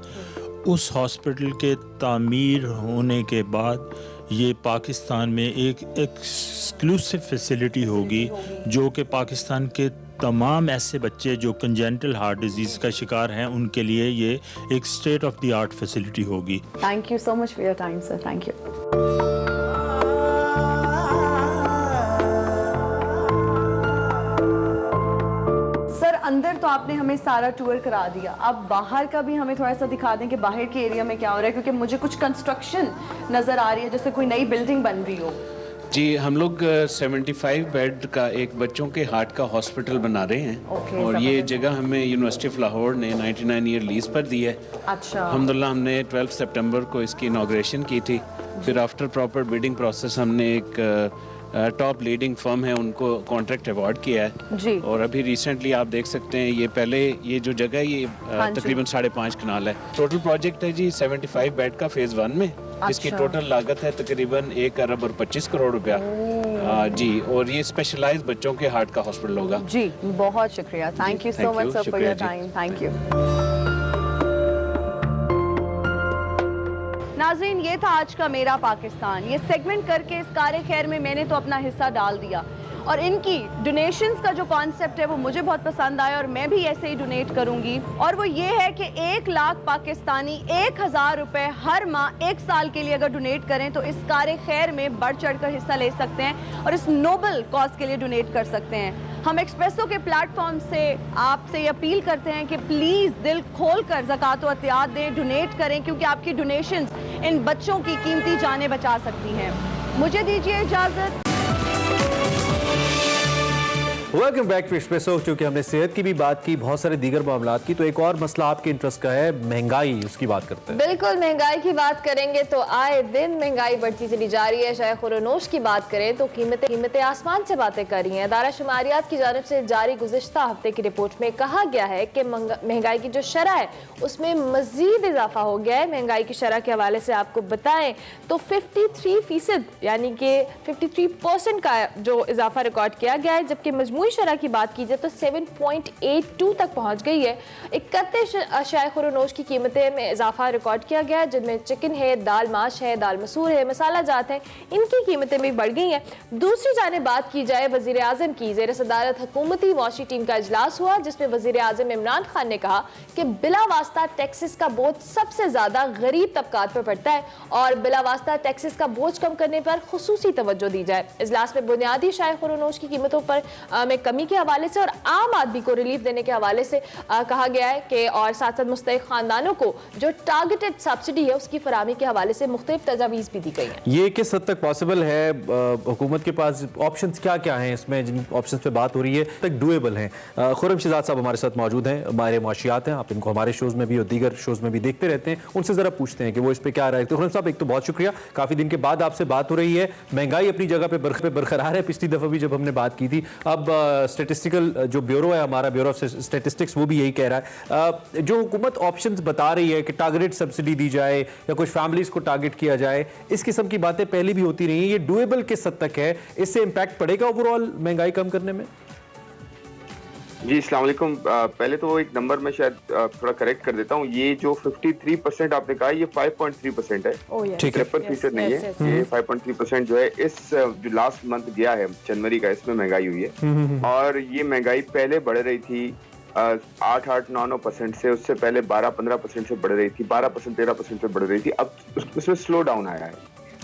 उस हॉस्पिटल के तामीर होने के बाद ये पाकिस्तान में एक एक्सक्लूसिव फैसिलिटी होगी जो कि पाकिस्तान के तमाम ऐसे बच्चे जो कंजेनिटल हार्ट डिजीज़ का शिकार हैं उनके लिए ये एक state of the art facility होगी। Thank you so much for your time sir. Thank you. अंदर तो आपने हमें सारा टूर करा दिया, अब बाहर का भी हमें थोड़ा सा दिखा दें कि बाहर के एरिया में क्या हो रहा है, क्योंकि मुझे कुछ कंस्ट्रक्शन नज़र आ रही है जैसे कोई नई बिल्डिंग बन रही हो। जी, हम लोग 75 बेड का एक बच्चों के हार्ट का हॉस्पिटल बना रहे हैं। और ये जगह हमें यूनिवर्सिटी ऑफ लाहौर ने 99 ईयर लीज पर दी है। अच्छा। अल्हम्दुलिल्लाह हमने 12 सितंबर को इसकी इनॉग्रेशन की थी। फिर आफ्टर प्रॉपर बिडिंग प्रोसेस हमने एक टॉप लीडिंग फर्म है उनको कॉन्ट्रैक्ट अवार्ड किया है जी। और अभी रिसेंटली आप देख सकते हैं ये पहले ये जो जगह है ये तकरीबन 5.5 कनाल है। टोटल प्रोजेक्ट है जी 75 बेड का फेज़ 1 में। इसकी टोटल लागत है तकरीबन 1 अरब और 25 करोड़ रुपया जी। और ये स्पेशलाइज्ड बच्चों के हार्ट का हॉस्पिटल होगा जी। बहुत शुक्रिया, thank you so much sir for your time. Thank you. नाज़रीन, ये था आज का मेरा पाकिस्तान। ये सेगमेंट करके इस कार्य खैर में मैंने तो अपना हिस्सा डाल दिया और इनकी डोनेशंस का जो कॉन्सेप्ट है वो मुझे बहुत पसंद आया और मैं भी ऐसे ही डोनेट करूंगी। और वो ये है कि 1 लाख पाकिस्तानी 1000 रुपए हर माह 1 साल के लिए अगर डोनेट करें तो इस कार्य खैर में बढ़ चढ़ कर हिस्सा ले सकते हैं और इस नोबल कॉज के लिए डोनेट कर सकते हैं। हम एक्सप्रेसो के प्लेटफॉर्म से आपसे अपील करते हैं कि प्लीज़ दिल खोल कर ज़कात व अतियात दें, डोनेट करें, क्योंकि आपकी डोनेशंस इन बच्चों की कीमती जानें बचा सकती हैं। मुझे दीजिए इजाज़त। Welcome back to Expresso. क्योंकि हमने सेहत की भी बात की, बहुत सारे दीगर मामलात की, तो एक और मसला आपके इंटरेस्ट का है, महंगाई, उसकी बात करते हैं। बिल्कुल, महंगाई की बात करेंगे तो आए दिन महंगाई बढ़ती चली जा रही है। चाहे खुरनोश की बात करें तो कीमतें आसमान से बातें कर रही हैं। अदारा शुमारियात की जानिब से जारी गुज़िश्ता हफ्ते की रिपोर्ट में कहा गया है कि महंगाई की जो शरह है उसमें मजीद इजाफा हो गया है। महंगाई की शरह के हवाले से आपको बताएं तो 53% यानी कि 53% का जो इजाफा रिकॉर्ड किया गया है, जबकि मजमू मजमूई शरह की बात की जाए तो 7.82 तक पहुंच गई है। 31 अशियाए खुरोनोश की कीमतें में इजाफा रिकॉर्ड किया गया, जिनमें चिकन है, दाल माश है, दाल मसूर है, मसाला जात है, इनकी कीमतें भी बढ़ गई हैं। दूसरी जानिब बात की जाए वजीर आजम की, ज़ेर सदारत हुकूमती मौशी टीम का इजलास हुआ, जिसमें वजीर आजम इमरान खान ने कहा कि बिला वास्ता टैक्सेस का बोझ सबसे ज्यादा गरीब तबकात पर पड़ता है और बिला वास्ता टैक्सेस का बोझ कम करने पर खुसूसी तवज्जो दी जाए। इजलास में बुनियादी शाय खुरोनोश की कीमतों पर में कमी के हवाले से और आम आदमी को रिलीफ देने के हवाले से कहा गया है कि और साथ साथ मुस्तहिक खानदानों को जो टारगेटेड सब्सिडी है उसकी फराहमी के हवाले से मुख्तलिफ तजावीज़ भी दी गई हैं। ये किस हद तक पॉसिबल है? हुकूमत के पास ऑप्शंस क्या क्या हैं? इसमें जिन ऑप्शंस पे बात हो रही है तक डुएबल हैं। खुर्रम शहजाद साहब हमारे साथ मौजूद हैं, हमारे मुआशियात हैं, आप इनको हमारे शोज़ में भी और दीगर शोज़ में भी देखते रहते हैं, उनसे ज़रा पूछते हैं कि वो इस पर क्या राय रखते हैं। खुर्रम साहब, एक तो बहुत शुक्रिया, काफ़ी दिन के बाद आपसे बात हो रही है। महंगाई अपनी जगह पे बरकरार है, पिछली दफ़ा भी जब हमने बात की थी। अब स्टेटिस्टिकल जो ब्यूरो है हमारा, ब्यूरो ऑफ स्टेटिस्टिक्स, वो भी यही कह रहा है जो हुकूमत ऑप्शंस बता रही है कि टारगेटेड सब्सिडी दी जाए या कुछ फैमिलीज को टारगेट किया जाए, इस किस्म की बातें पहले भी होती रही हैं। ये डुएबल किस हद तक है? इससे इम्पैक्ट पड़ेगा ओवरऑल महंगाई कम करने में? जी अस्सलाम वालेकुम। पहले तो एक नंबर में शायद थोड़ा करेक्ट कर देता हूँ। ये जो 53% आपने कहा, ये 5.3% है, 53% नहीं है। ये 5.3% जो है इस जो लास्ट मंथ गया है जनवरी का, इसमें महंगाई हुई है। और ये महंगाई पहले बढ़ रही थी 8-9% से, उससे पहले 12-15% से बढ़ रही थी, 12% 13% से बढ़ रही थी। अब उसमें स्लो डाउन आया है,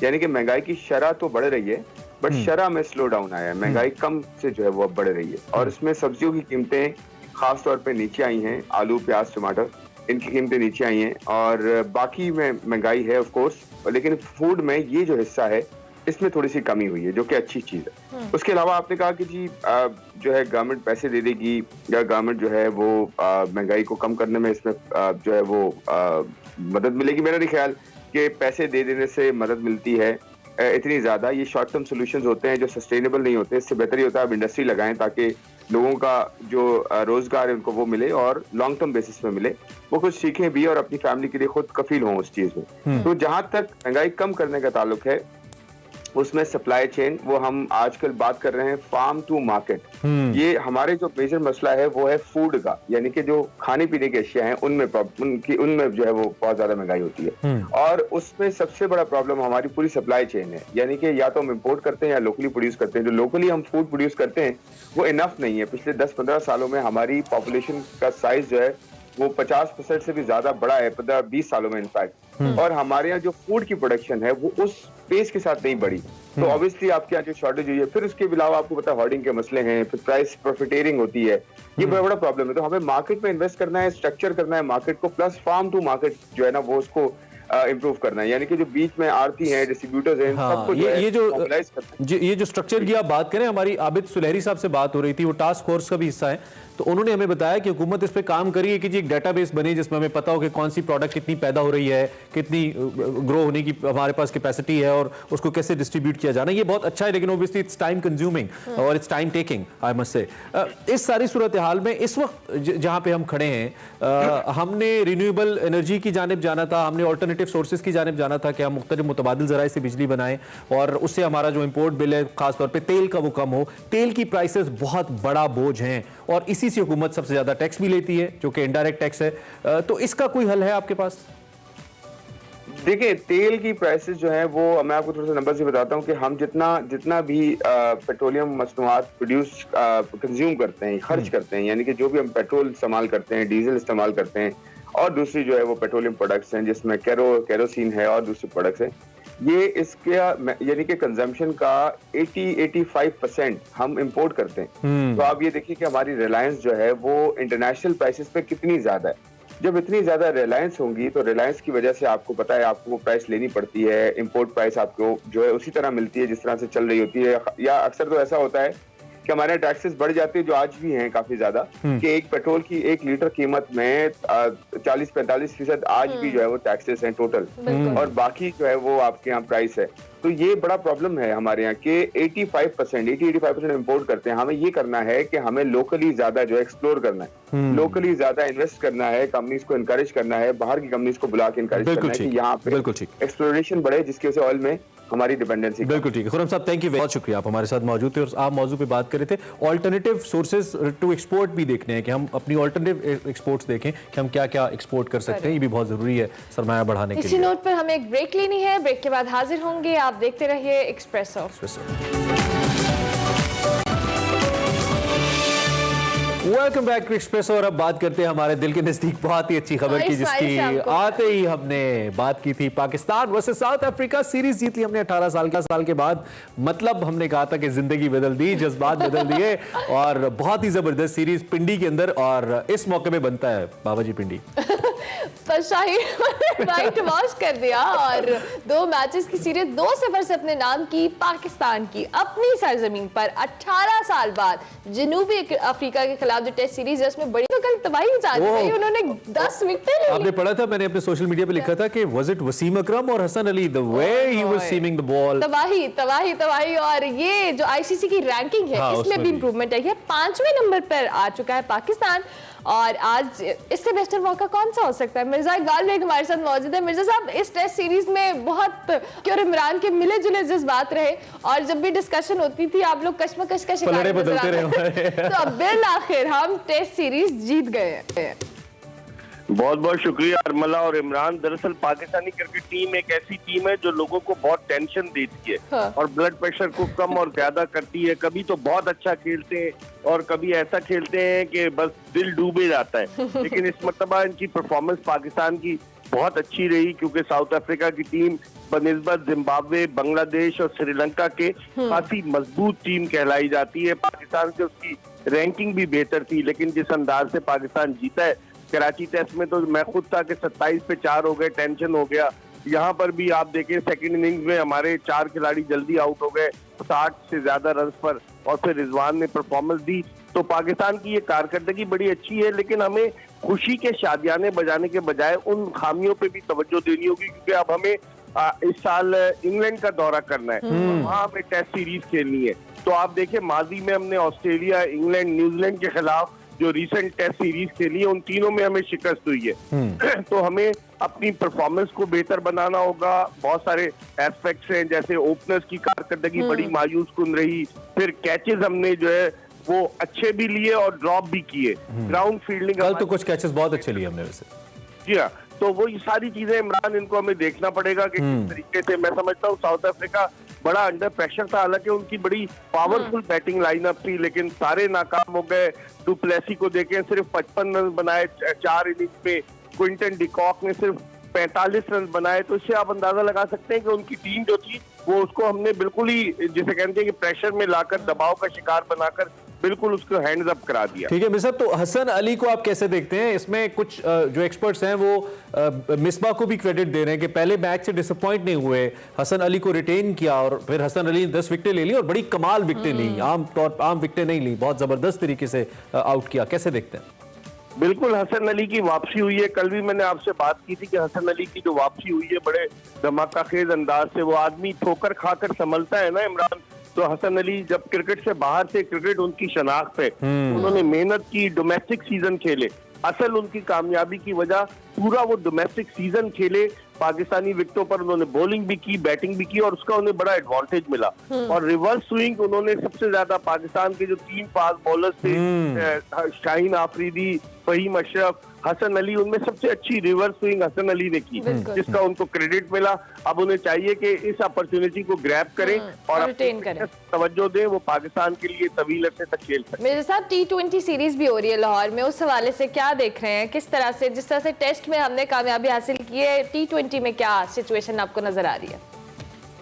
यानी कि महंगाई की शरह तो बढ़ रही है बट शरह में स्लो डाउन आया है। महंगाई कम से जो है वो अब बढ़ रही है और इसमें सब्जियों की कीमतें खास तौर पे नीचे आई हैं। आलू, प्याज, टमाटर, इनकी कीमतें नीचे आई हैं और बाकी में महंगाई है ऑफ कोर्स, लेकिन फूड में ये जो हिस्सा है इसमें थोड़ी सी कमी हुई है, जो कि अच्छी चीज है। उसके अलावा आपने कहा कि जी जो है गवर्नमेंट पैसे दे देगी या गवर्नमेंट जो है वो महंगाई को कम करने में इसमें जो है वो मदद मिलेगी। मेरा नहीं ख्याल कि पैसे दे देने से मदद मिलती है इतनी ज्यादा। ये शॉर्ट टर्म सॉल्यूशंस होते हैं जो सस्टेनेबल नहीं होते। इससे बेहतर ये होता है आप इंडस्ट्री लगाएं ताकि लोगों का जो रोजगार है उनको वो मिले और लॉन्ग टर्म बेसिस पे मिले, वो कुछ सीखें भी और अपनी फैमिली के लिए खुद कफील हों उस चीज में। तो जहां तक महंगाई कम करने का ताल्लुक है उसमें सप्लाई चेन, वो हम आजकल बात कर रहे हैं फार्म टू मार्केट। ये हमारे जो मेजर मसला है वो है फूड का, यानी कि जो खाने पीने की अशिया हैं उनमें जो है वो बहुत ज्यादा महंगाई होती है और उसमें सबसे बड़ा प्रॉब्लम हमारी पूरी सप्लाई चेन है। यानी कि या तो हम इम्पोर्ट करते हैं या लोकली प्रोड्यूस करते हैं। जो लोकली हम फूड प्रोड्यूस करते हैं वो इनफ नहीं है। पिछले 10-15 सालों में हमारी पॉपुलेशन का साइज जो है वो 50% से भी ज्यादा बढ़ा है 15-20 सालों में इनफैक्ट, और हमारे यहाँ जो फूड की प्रोडक्शन है वो उस पेस के साथ नहीं बढ़ी। तो ऑब्वियसली आपके यहाँ जो शॉर्टेज हुई है, फिर उसके अलावा आपको पता है होर्डिंग के मसले हैं, फिर प्राइस प्रॉफिटेरिंग होती है, ये बड़ा बड़ा प्रॉब्लम है। तो हमें मार्केट में इन्वेस्ट करना है, स्ट्रक्चर करना है मार्केट को, प्लस फार्म टू मार्केट जो है ना वो उसको इम्प्रूव करना है। यानी कि जो बीच में आरती हैं, डिस्ट्रीब्यूटर्स हैं, सबको ये जो स्ट्रक्चर की आप बात करें, हमारी आबिद सुलहरी साहब से बात हो रही थी, वो टास्क फोर्स का भी हिस्सा है, तो उन्होंने हमें बताया कि हुकूमत इस पे काम कर रही है कि जी एक डेटाबेस बने जिसमें हमें पता हो कि कौन सी प्रोडक्ट कितनी पैदा हो रही है, कितनी ग्रो होने की हमारे पास कैपेसिटी है और उसको कैसे डिस्ट्रीब्यूट किया जाना। ये बहुत अच्छा है, लेकिन ऑब्वियसली इट्स टाइम कंज्यूमिंग और it's time taking, I must say. इस सारी सूरत हाल में इस वक्त जहाँ पे हम खड़े हैं, हमने रिन्यूएबल एनर्जी की जानिब जाना था, हमने ऑल्टरनेटिव सोर्सेज की जानिब जाना था कि हम मुख्तलिफ मुतबादिल ज़राए से बिजली बनाएं और उससे हमारा जो इम्पोर्ट बिल है खासतौर पर तेल का वो कम हो। तेल की प्राइसेस बहुत बड़ा बोझ हैं और इसी से हुकूमत सबसे ज्यादा टैक्स भी लेती है जो कि इनडायरेक्ट टैक्स है। तो इसका कोई हल है आपके पास? देखिए, तेल की प्राइसेस जो है वो मैं आपको थोड़ा सा नंबर से बताता हूँ कि हम जितना भी पेट्रोलियम मसनूआत प्रोड्यूस कंज्यूम करते हैं, खर्च करते हैं, यानी कि जो भी हम पेट्रोल इस्तेमाल करते हैं, डीजल इस्तेमाल करते हैं और दूसरी जो है वो पेट्रोलियम प्रोडक्ट्स हैं जिसमें केरोसिन है और दूसरे प्रोडक्ट्स हैं, ये इसके यानी कि कंजम्पशन का 80-85% हम इंपोर्ट करते हैं। तो आप ये देखिए कि हमारी रिलायंस जो है वो इंटरनेशनल प्राइसेस पे कितनी ज्यादा है। जब इतनी ज्यादा रिलायंस होंगी तो रिलायंस की वजह से आपको पता है आपको वो प्राइस लेनी पड़ती है, इंपोर्ट प्राइस आपको जो है उसी तरह मिलती है जिस तरह से चल रही होती है। या अक्सर तो ऐसा होता है कि हमारे टैक्सेस बढ़ जाते हैं जो आज भी हैं काफी ज्यादा, कि एक पेट्रोल की 1 लीटर कीमत में 40-45% आज भी जो है वो टैक्सेस हैं टोटल, और बाकी जो है वो आपके यहाँ प्राइस है। तो ये बड़ा प्रॉब्लम है हमारे यहाँ के 80-85% इम्पोर्ट करते हैं। हमें ये करना है कि हमें लोकली ज्यादा जो है एक्सप्लोर करना है, लोकली ज्यादा इन्वेस्ट करना है, कंपनीज को इनकरेज करना है, बाहर की कंपनीज को बुला के इनकरेज करना है कि यहाँ पे एक्सप्लोरेशन बढ़े जिसकी वजह से ऑयल में हमारी डिपेंडेंसी। बिल्कुल ठीक है खुरम साहब, थैंक यू, बहुत शुक्रिया, आप हमारे साथ मौजूद थे और आप मौजूद पे बात कर रहे थे। ऑल्टरनेटिव सोर्सेज टू एक्सपोर्ट भी देखने हैं कि हम अपनी ऑल्टरनेटिव एक्सपोर्ट्स देखें कि हम क्या क्या एक्सपोर्ट कर सकते हैं, ये भी बहुत जरूरी है सरमाया बढ़ाने के लिए। इसी नोट पर हमें एक ब्रेक लेनी है, ब्रेक के बाद हाजिर होंगे, आप देखते रहिए Expresso. Welcome back to express. और अब बात करते हैं हमारे दिल के नजदीक बहुत ही अच्छी खबर की, जिसकी आते ही हमने बात की थी। Pakistan versus South Africa series जीत ली हमने 18 साल के बाद। मतलब हमने कहा था कि जिंदगी बदल दी, जज्बात बदल दिए और बहुत ही जबरदस्त सीरीज पिंडी के अंदर, और इस मौके में बनता है बाबा जी पिंडी। राइट वॉश कर दिया और 2 मैचेस की सीरीज 2-0 से अपने नाम की पाकिस्तान की अपनी सरजमीन पर 18 साल बाद जनूबी अफ्रीका के खिलाफ जो टेस्ट सीरीज है उसमें बड़ी कल तबाही मचाई, उन्होंने 10 विकेटें ली। आपने पढ़ा था, मैंने अपने सोशल मीडिया पे लिखा था कि वाज इट वसीम अकरम और Hasan Ali, the way he was seaming the ball. तबाही। और ये जो आईसीसी की रैंकिंग है इसमें भी इंप्रूवमेंट है, 5वें नंबर पर आ चुका है पाकिस्तान। और आज इससे बेहतर मौका कौन सा हो सकता है। मिर्जा इकबाल बेग हमारे साथ मौजूद है। मिर्जा साहब, इस टेस्ट सीरीज में बहुत और इमरान के मिले जुले जज्बात रहे और जब भी डिस्कशन होती थी आप लोग कशमकश का शिकार बदलते रहे। तो अब बिल आखिर हम टेस्ट सीरीज जीत गए हैं। बहुत बहुत शुक्रिया अरमला और इमरान। दरअसल पाकिस्तानी क्रिकेट टीम एक ऐसी टीम है जो लोगों को बहुत टेंशन देती है और ब्लड प्रेशर को कम और ज्यादा करती है। कभी तो बहुत अच्छा खेलते हैं और कभी ऐसा खेलते हैं कि बस दिल डूबे जाता है। लेकिन इस मर्तबा इनकी परफॉर्मेंस पाकिस्तान की बहुत अच्छी रही, क्योंकि साउथ अफ्रीका की टीम बनिस्बत जिम्बाब्वे, बांग्लादेश और श्रीलंका के काफी मजबूत टीम कहलाई जाती है। पाकिस्तान से उसकी रैंकिंग भी बेहतर थी, लेकिन जिस अंदाज से पाकिस्तान जीता है कराची टेस्ट में, तो मैं खुद था कि 27 पे 4 हो गए, टेंशन हो गया। यहाँ पर भी आप देखें सेकंड इनिंग्स में हमारे 4 खिलाड़ी जल्दी आउट हो गए 60 से ज्यादा रन पर, और फिर रिजवान ने परफॉर्मेंस दी। तो पाकिस्तान की ये कारकर्दगी बड़ी अच्छी है, लेकिन हमें खुशी के शादियाने बजाने के बजाय उन खामियों पे भी तवज्जो देनी होगी, क्योंकि अब हमें इस साल इंग्लैंड का दौरा करना है और वहाँ हमें टेस्ट सीरीज खेलनी है। तो आप देखें माजी में हमने ऑस्ट्रेलिया, इंग्लैंड, न्यूजीलैंड के खिलाफ जो रिसेंट टेस्ट सीरीज खेली है उन तीनों में हमें शिकस्त हुई है। तो हमें अपनी परफॉर्मेंस को बेहतर बनाना होगा। बहुत सारे एस्पेक्ट्स हैं, जैसे ओपनर्स की कारकर्दगी बड़ी मायूस कुन रही, फिर कैचेस हमने जो है वो अच्छे भी लिए और ड्रॉप भी किए। ग्राउंड फील्डिंग कल तो कुछ कैचेस बहुत अच्छे लिए हमने वैसे। जी हाँ, तो वो ये सारी चीजें इमरान इनको हमें देखना पड़ेगा कि किस तरीके से। मैं समझता हूँ साउथ अफ्रीका बड़ा अंडर प्रेशर था, हालांकि उनकी बड़ी पावरफुल बैटिंग लाइनअप थी, लेकिन सारे नाकाम हो गए। डुप्लेसी को देखें, सिर्फ 55 रन बनाए 4 इनिंग्स में। क्विंटन डिकॉक ने सिर्फ 45 रन बनाए। तो इससे आप अंदाजा लगा सकते हैं कि उनकी टीम जो थी वो उसको हमने बिल्कुल ही जिसे कहते हैं कि प्रेशर में लाकर, दबाव का शिकार बनाकर बिल्कुल उसको हैंड्स अप करा दिया। ठीक है मिर्जा, तो हसन अली को आप कैसे देखते हैं? इसमें कुछ जो एक्सपर्ट्स हैं वो मिसबा को भी क्रेडिट दे रहे हैं कि पहले मैच से डिसअपॉइंट नहीं हुए, हसन अली को रिटेन किया और फिर हसन अली ने 10 विकेटें ले ली और बड़ी कमाल विकेटें ली, आम विकेटें नहीं ली, बहुत जबरदस्त तरीके से आउट किया। कैसे देखते हैं? बिल्कुल, हसन अली की वापसी हुई है। कल भी मैंने आपसे बात की थी कि हसन अली की जो वापसी हुई है बड़े धमाका खेज अंदाज से, वो आदमी ठोकर खाकर संभलता है ना इमरान। तो हसन अली जब क्रिकेट से बाहर से, क्रिकेट उनकी शनाख्त है, उन्होंने मेहनत की, डोमेस्टिक सीजन खेले। असल उनकी कामयाबी की वजह पूरा वो डोमेस्टिक सीजन खेले, पाकिस्तानी विकेटों पर उन्होंने बॉलिंग भी की, बैटिंग भी की और उसका उन्हें बड़ा एडवांटेज मिला। और रिवर्स स्विंग उन्होंने सबसे ज्यादा पाकिस्तान के जो 3 फास्ट बॉलर्स थे, शाहीन आफरीदी, फहीम अशरफ, हसन अली, उनमें सबसे अच्छी रिवर्स स्विंग हसन अली ने की, जिसका उनको क्रेडिट मिला। अब उन्हें चाहिए कि इस अपॉर्चुनिटी को ग्रैब करें और तवज्जो दें, वो पाकिस्तान के लिए तवील अरसे तक खेल सकें। मेरे साथ T20 सीरीज भी हो रही है लाहौर में, उस हवाले से क्या देख रहे हैं? किस तरह से, जिस तरह से टेस्ट में हमने कामयाबी हासिल की है, T20 में क्या सिचुएशन आपको नजर आ रही है?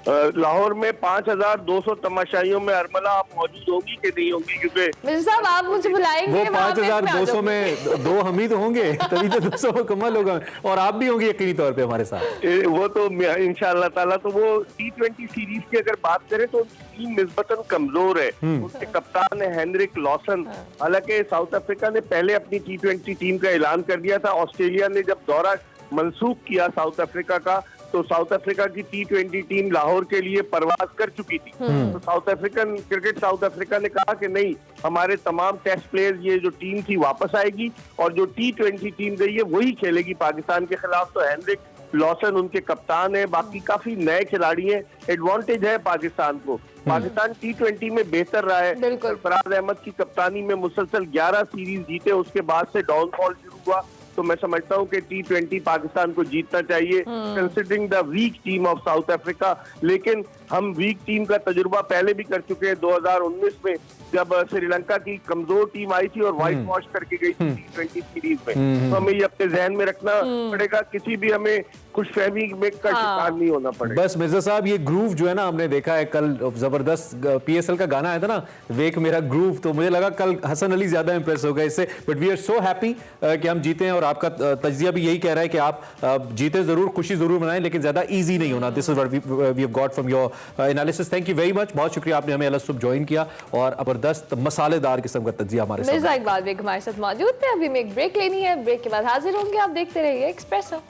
लाहौर में 5200 तमाशाइयों में अरमला आप मौजूद होंगी कि नहीं होंगी? क्योंकि मिर्जा साहब आप मुझे बुलाएंगे, वो 5200 में 2 हम ही तो होंगे, तभी तो 200 मुकम्मल होगा और आप भी होंगे यकीनी तौर पे हमारे साथ। वो तो इंशाअल्लाह ताला। तो वो T20 सीरीज की अगर बात करें तो टीम निस्बतन कमजोर है। उनके कप्तान है हेनरिक लॉसन। हालांकि साउथ अफ्रीका ने पहले अपनी T20 टीम का ऐलान कर दिया था। ऑस्ट्रेलिया ने जब दौरा मंसूख किया साउथ अफ्रीका का, तो साउथ अफ्रीका की T20 टीम लाहौर के लिए परवाज कर चुकी थी। तो साउथ अफ्रीका ने कहा कि नहीं, हमारे तमाम टेस्ट प्लेयर्स, ये जो टीम थी वापस आएगी और जो T20 टीम गई है वही खेलेगी पाकिस्तान के खिलाफ। तो हेनरिक लॉसन उनके कप्तान है, बाकी काफी नए खिलाड़ी हैं। एडवांटेज है पाकिस्तान को। पाकिस्तान T20 में बेहतर रहा है। सरफराज अहमद की कप्तानी में मुसलसल 11 सीरीज जीते, उसके बाद से डाउनफॉल शुरू हुआ। तो मैं समझता हूँ कि T20 पाकिस्तान को जीतना चाहिए, considering the week team of south Africa. लेकिन हम वीक टीम का तजुर्बा पहले भी कर चुके हैं 2019 में, जब श्रीलंका की कमजोर टीम आई थी और व्हाइट वॉश करके गई थी T20 सीरीज में। तो हमें ये अपने जहन में रखना पड़ेगा, किसी भी हमें खुशफहमी में का शिकार नहीं होना पड़ेगा। बस मिर्जा साहब, ये ग्रूव जो है ना, हमने देखा है कल जबरदस्त PSL का गाना आया था ना, वेक मेरा ग्रूव, तो मुझे लगा कल हसन अली ज्यादा इंप्रेस हो गए इससे। But we are so happy कि हम जीते हैं, और आपका तजिया भी यही कह रहा है कि आप जीते जरूर, खुशी जरूर मनाएं, लेकिन ज्यादा ईजी नहीं होना। This is what we have got from your analysis. Thank you very much, बहुत शुक्रिया आपने हमें अलग ज्वाइन किया और जबरदस्त मसालेदार किस्म का तजिया हमारे साथ। मिर्जा इकबाल बेग हमारे साथ मौजूद थे। अभी हमें एक ब्रेक लेनी है, ब्रेक के बाद हाजिर होंगे। आप देखते रहिए एक्सप्रेसो।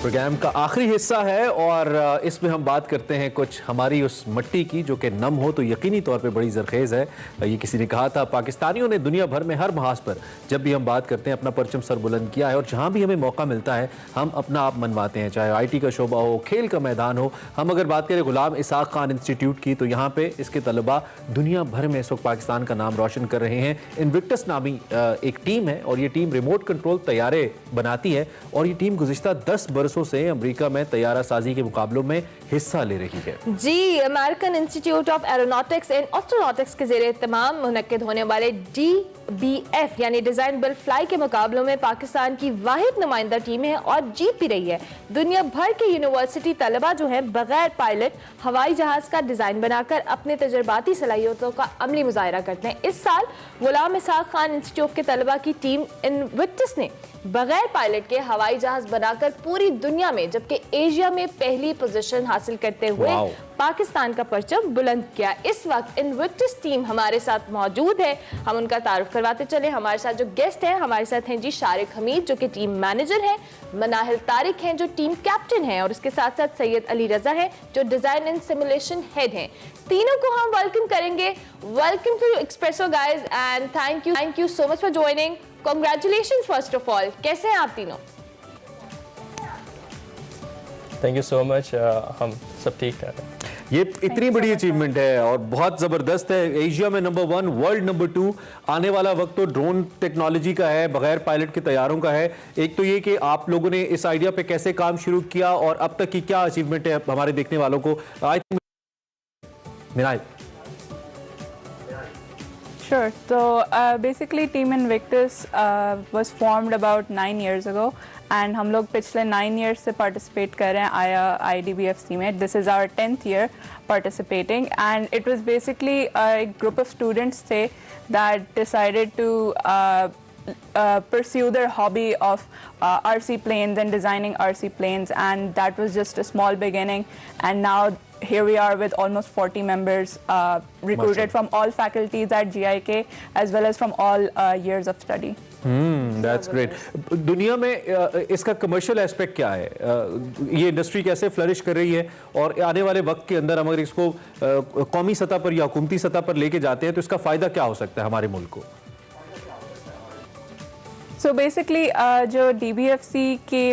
प्रोग्राम का आखिरी हिस्सा है और इसमें हम बात करते हैं कुछ हमारी उस मिट्टी की जो कि नम हो तो यकीनी तौर पे बड़ी जरखेज़ है। ये किसी ने कहा था, पाकिस्तानियों ने दुनिया भर में हर महाज पर जब भी हम बात करते हैं अपना परचम सर बुलंद किया है, और जहाँ भी हमें मौका मिलता है हम अपना आप मनवाते हैं, चाहे IT का शोबा हो, खेल का मैदान हो। हम अगर बात करें गुलाम इसाक खान इंस्टीट्यूट की, तो यहाँ पे इसके तलबा दुनिया भर में इस वक्त पाकिस्तान का नाम रोशन कर रहे हैं। इन्विक्टस नामी एक टीम है और ये टीम रिमोट कंट्रोल तैयारे बनाती है, और ये टीम गुज़िश्ता 10 बरसों से अमेरिका में तैयारा साजी के मुकाबलों में हिस्सा ले रही है। जी, American Institute of Aeronautics and Astronautics के ज़रिए तमाम मुनक्किद होने वाले DBF यानी डिजाइन बिल्ड फ्लाई के मुकाबलों में पाकिस्तान की वाहिद नुमाइंदा टीम है और जीत भी रही है। दुनिया भर के यूनिवर्सिटी तलबा जो है बगैर पायलट हवाई जहाज का डिजाइन बनाकर अपने तजर्बाती सलाहियतों का अमली मुजाहिरा करते हैं। इस साल गुलाम इसाक खान इंस्टीट्यूट के तलबा की टीम इन्विक्टस ने बगैर पायलट के हवाई जहाज बनाकर पूरी दुनिया में जबकि एशिया में पहली पोजीशन हासिल करते हुए पाकिस्तान का परचम बुलंद किया। इस वक्त इन्विक्टस टीम हमारे साथ मौजूद है, हम उनका तारुफ करवाते चले। हमारे साथ जो गेस्ट हैं, हमारे साथ हैं जी शारिक हमीद जो कि टीम मैनेजर हैं, मनाहिल तारिक हैं जो टीम कैप्टन हैं, और इसके साथ साथ सैयद अली रजा हैं जो डिजाइन एंड सिमुलेशन हेड हैं। तीनों को हम वेलकम करेंगे। Welcome to Expresso guys and thank you so much for joining. Congratulations first of all, कैसे हैं आप तीनों? थैंक यू सो मच, हम सब ठीक ठाक हैं। ये इतनी बड़ी अचीवमेंट है और बहुत ज़बरदस्त है। एशिया में नंबर 1, वर्ल्ड नंबर 2। आने वाला वक्त तो ड्रोन टेक्नोलॉजी का है, बगैर पायलट के तैयारों का है। एक तो ये कि आप लोगों ने इस आइडिया पे कैसे काम शुरू किया और अब तक की क्या अचीवमेंट है हमारे देखने वालों को। I think Minal. Sure. So basically Team Invictus was formed about 9 years ago and हम लोग पिछले 9 years से participate कर रहे हैं IDBFC में. This is our 10th year participating and it was basically a group of students थे that decided to pursue their hobby of RC planes and designing RC planes, and that was just a small beginning, and now here we are with almost 40 members recruited from all faculties at GIK as well as from all years of study. That's great. दुनिया में इसका कमर्शियल एस्पेक्ट क्या है? ये इंडस्ट्री कैसे फ्लरिश कर रही है और आने वाले वक्त के अंदर हम अगर इसको कौमी सतह पर या हुकूमती सतह पर लेके जाते हैं तो इसका फ़ायदा क्या हो सकता है हमारे मुल्क को? So basically जो DBFC की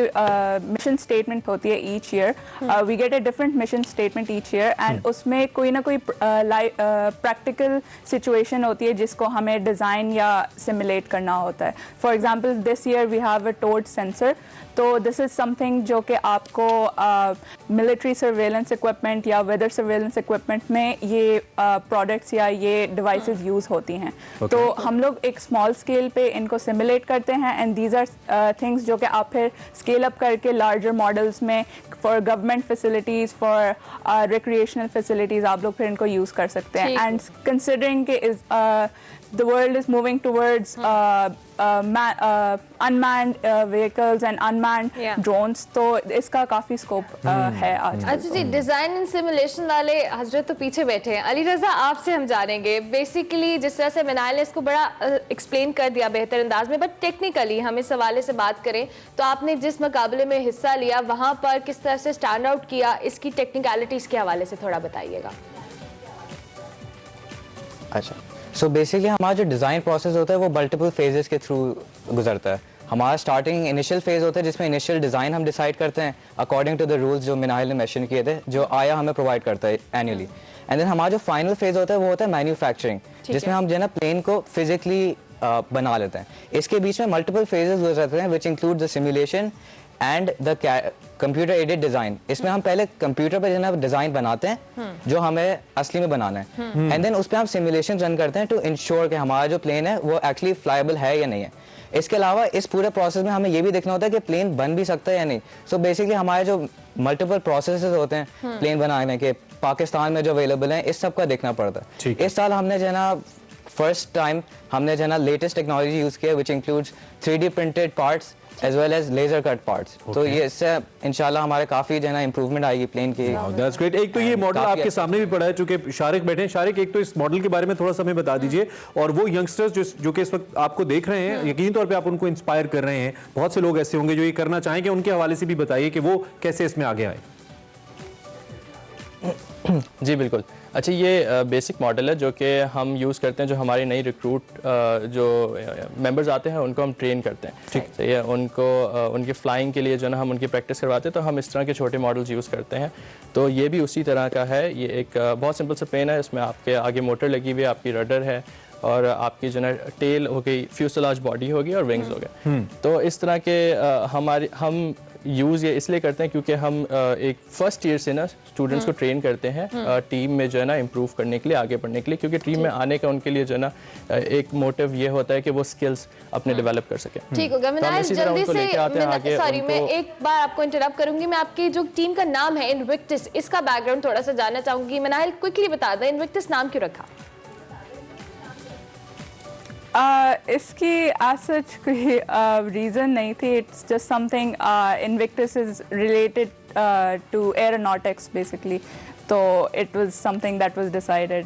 मिशन स्टेटमेंट होती है each year, we get a different mission statement each year and उसमें कोई ना कोई प्रैक्टिकल सिचुएशन होती है जिसको हमें डिज़ाइन या सिमुलेट करना होता है. For example this year we have a टोर्ड सेंसर, तो दिस इज़ समथिंग जो कि आपको मिलिट्री सर्वेलेंस इक्विपमेंट या वेदर सर्वेलेंस इक्विपमेंट में ये प्रोडक्ट्स या ये डिवाइसेस यूज़ होती हैं. तो हम लोग एक स्मॉल स्केल पे इनको सिमुलेट करते हैं एंड दीज आर थिंग्स जो कि आप फिर स्केल अप करके लार्जर मॉडल्स में for government facilities, for recreational facilities आप लोग फिर इनको यूज़ कर सकते हैं. एंड कंसिडरिंग के the world is moving towards unmanned vehicles and unmanned drones, तो इसका काफ़ी स्कोप है आज. अच्छा जी, डिज़ाइन एंड सिमुलेशन वाले हजरत तो पीछे बैठे हैं. अली रज़ा, आपसे हम जानेंगे बेसिकली जिस तरह से मिनाल ने इसको बड़ा एक्सप्लेन कर दिया बेहतर अंदाज में, बट टेक्निकली हम इस हवाले से बात करें तो आपने जिस मुकाबले में हिस्सा लिया वहाँ पर किस तरह से स्टैंड आउट किया, इसकी टेक्निकलिटीज़ के हवाले से थोड़ा बताइएगा. अच्छा, सो बेसिकली हमारा जो डिज़ाइन प्रोसेस होता है वो मल्टीपल फेजेस के थ्रू गुजरता है। हमारा स्टार्टिंग इनिशियल फेज़ होता है जिसमें इनिशियल डिज़ाइन हम डिसाइड करते हैं अकॉर्डिंग टू द रूल्स जो मिनाइल ने मेंशन किए थे, जो आया हमें प्रोवाइड करता है एनुअली। एंड देन हमारा जो फाइनल फेज़ होता है वो होता है मैन्युफैक्चरिंग, जिसमें हम जो है ना प्लेन को फिजिकली बना लेते हैं। इसके बीच में मल्टीपल फेजेस गुजरते हैं which include the simulation and the computer aided design. इसमें हम पहले कंप्यूटर पर जो है डिज़ाइन बनाते हैं जो हमें असली में बनाना है, एंड देन उस पर हम सिमुलेशन रन करते हैं टू इंश्योर कि हमारा जो प्लेन है वो एक्चुअली फ्लाइबल है या नहीं है। इसके अलावा इस पूरे प्रोसेस में हमें ये भी देखना होता है कि प्लेन बन भी सकता है या नहीं। सो बेसिकली हमारे जो मल्टीपल प्रोसेसेस होते हैं प्लेन बनाने के पाकिस्तान में जो अवेलेबल हैं, इस सब का देखना पड़ता है। इस साल हमने जो है ना फर्स्ट टाइम हमने जो है ना लेटेस्ट टेक्नोलॉजी यूज़ किया which includes 3D printed parts as well as laser cut parts. तो ये इससे इंशाल्लाह हमारे काफ़ी जो है ना इंप्रूवमेंट आएगी प्लेन की। That's great. एक तो ये मॉडल आपके सामने भी पड़ा है, चूंकि शारिक बैठे हैं। शारिक, एक तो इस मॉडल के बारे में थोड़ा सा हमें बता दीजिए, और वो यंगस्टर्स जो कि इस वक्त आपको देख रहे हैं, यकीनी तौर पे आप उनको इंस्पायर कर रहे हैं। बहुत से लोग ऐसे होंगे जो ये करना चाहेंगे, उनके हवाले से भी बताइए कि वो कैसे इसमें आगे आए। जी बिल्कुल। अच्छा, ये बेसिक मॉडल है जो कि हम यूज़ करते हैं, जो हमारे नई रिक्रूट जो मेंबर्स आते हैं उनको हम ट्रेन करते हैं। ठीक सही है, उनको उनकी फ़्लाइंग के लिए जो ना हम उनकी प्रैक्टिस करवाते हैं, तो हम इस तरह के छोटे मॉडल्स यूज़ करते हैं। तो ये भी उसी तरह का है। ये एक बहुत सिंपल सा प्लेन है, इसमें आपके आगे मोटर लगी हुई है, आपकी रडर है, और आपकी जो ना टेल हो गई, फ्यूसलाज बॉडी होगी, और विंग्स हो गए। तो इस तरह के हम यूज़ ये इसलिए करते हैं क्योंकि हम एक फर्स्ट ईयर से ना स्टूडेंट्स को ट्रेन करते हैं टीम में जो है ना इम्प्रूव करने के लिए, आगे बढ़ने के लिए, क्योंकि टीम में आने का उनके लिए जो है ना एक मोटिव ये होता है कि वो स्किल्स अपने डेवलप कर सकें। ठीक होगा मिनाइल, जल्दी से सॉरी मैं एक बार आपको इंटरप्ट करूंगी। मैं आपकी जो टीम का नाम है इन्विक्टस, इसका बैकग्राउंड थोड़ा सा जानना चाहूंगी। मिनाइल क्विकली बता दें, इन्विक्टस नाम क्यों रखा? इसकी एज सच कोई रीज़न नहीं थी। It's just something, Invictus is related to aeronautics basically, तो it was something that was decided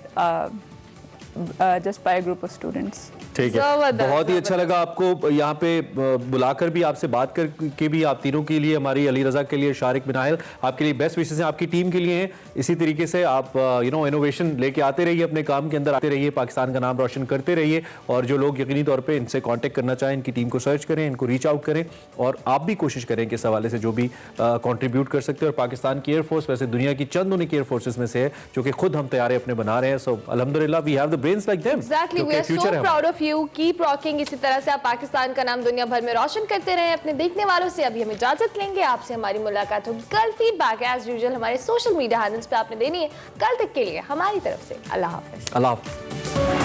just by a group of students. ठीक है, बहुत ही अच्छा लगा आपको यहाँ पे बुलाकर भी, आपसे बात करके भी। आप तीनों के लिए, हमारी अली रज़ा के लिए, शारिक, मिनाइल, आपके लिए बेस्ट विशेस हैं, आपकी टीम के लिए हैं। इसी तरीके से आप इनोवेशन लेके आते रहिए, अपने काम के अंदर आते रहिए, पाकिस्तान का नाम रोशन करते रहिए। और जो लोग यकीनी तौर पर इनसे कॉन्टेक्ट करना चाहें, इनकी टीम को सर्च करें, इनको रीच आउट करें, और आप भी कोशिश करें कि इस हवाले से जो भी कॉन्ट्रीब्यूट कर सकते हैं। और पाकिस्तान की एयरफोर्स वैसे दुनिया की चंद उन्हीं एयरफोर्सेज में से है जो कि खुद हम तैयारे अपने बना रहे हैं। सो अल्हम्दुलिल्लाह we have the brains like them. Exactly, we are so proud of you, keep rocking. इसी तरह से आप पाकिस्तान का नाम दुनिया भर में रोशन करते रहे। अपने देखने वालों से अभी हम इजाजत लेंगे, आपसे हमारी मुलाकात होगी कल। फीडबैक एज यूजुअल हमारे सोशल मीडिया हैंडल्स पे आपने देनी है। कल तक के लिए हमारी तरफ से अल्लाह हाफिज। अल्लाह हाफिज।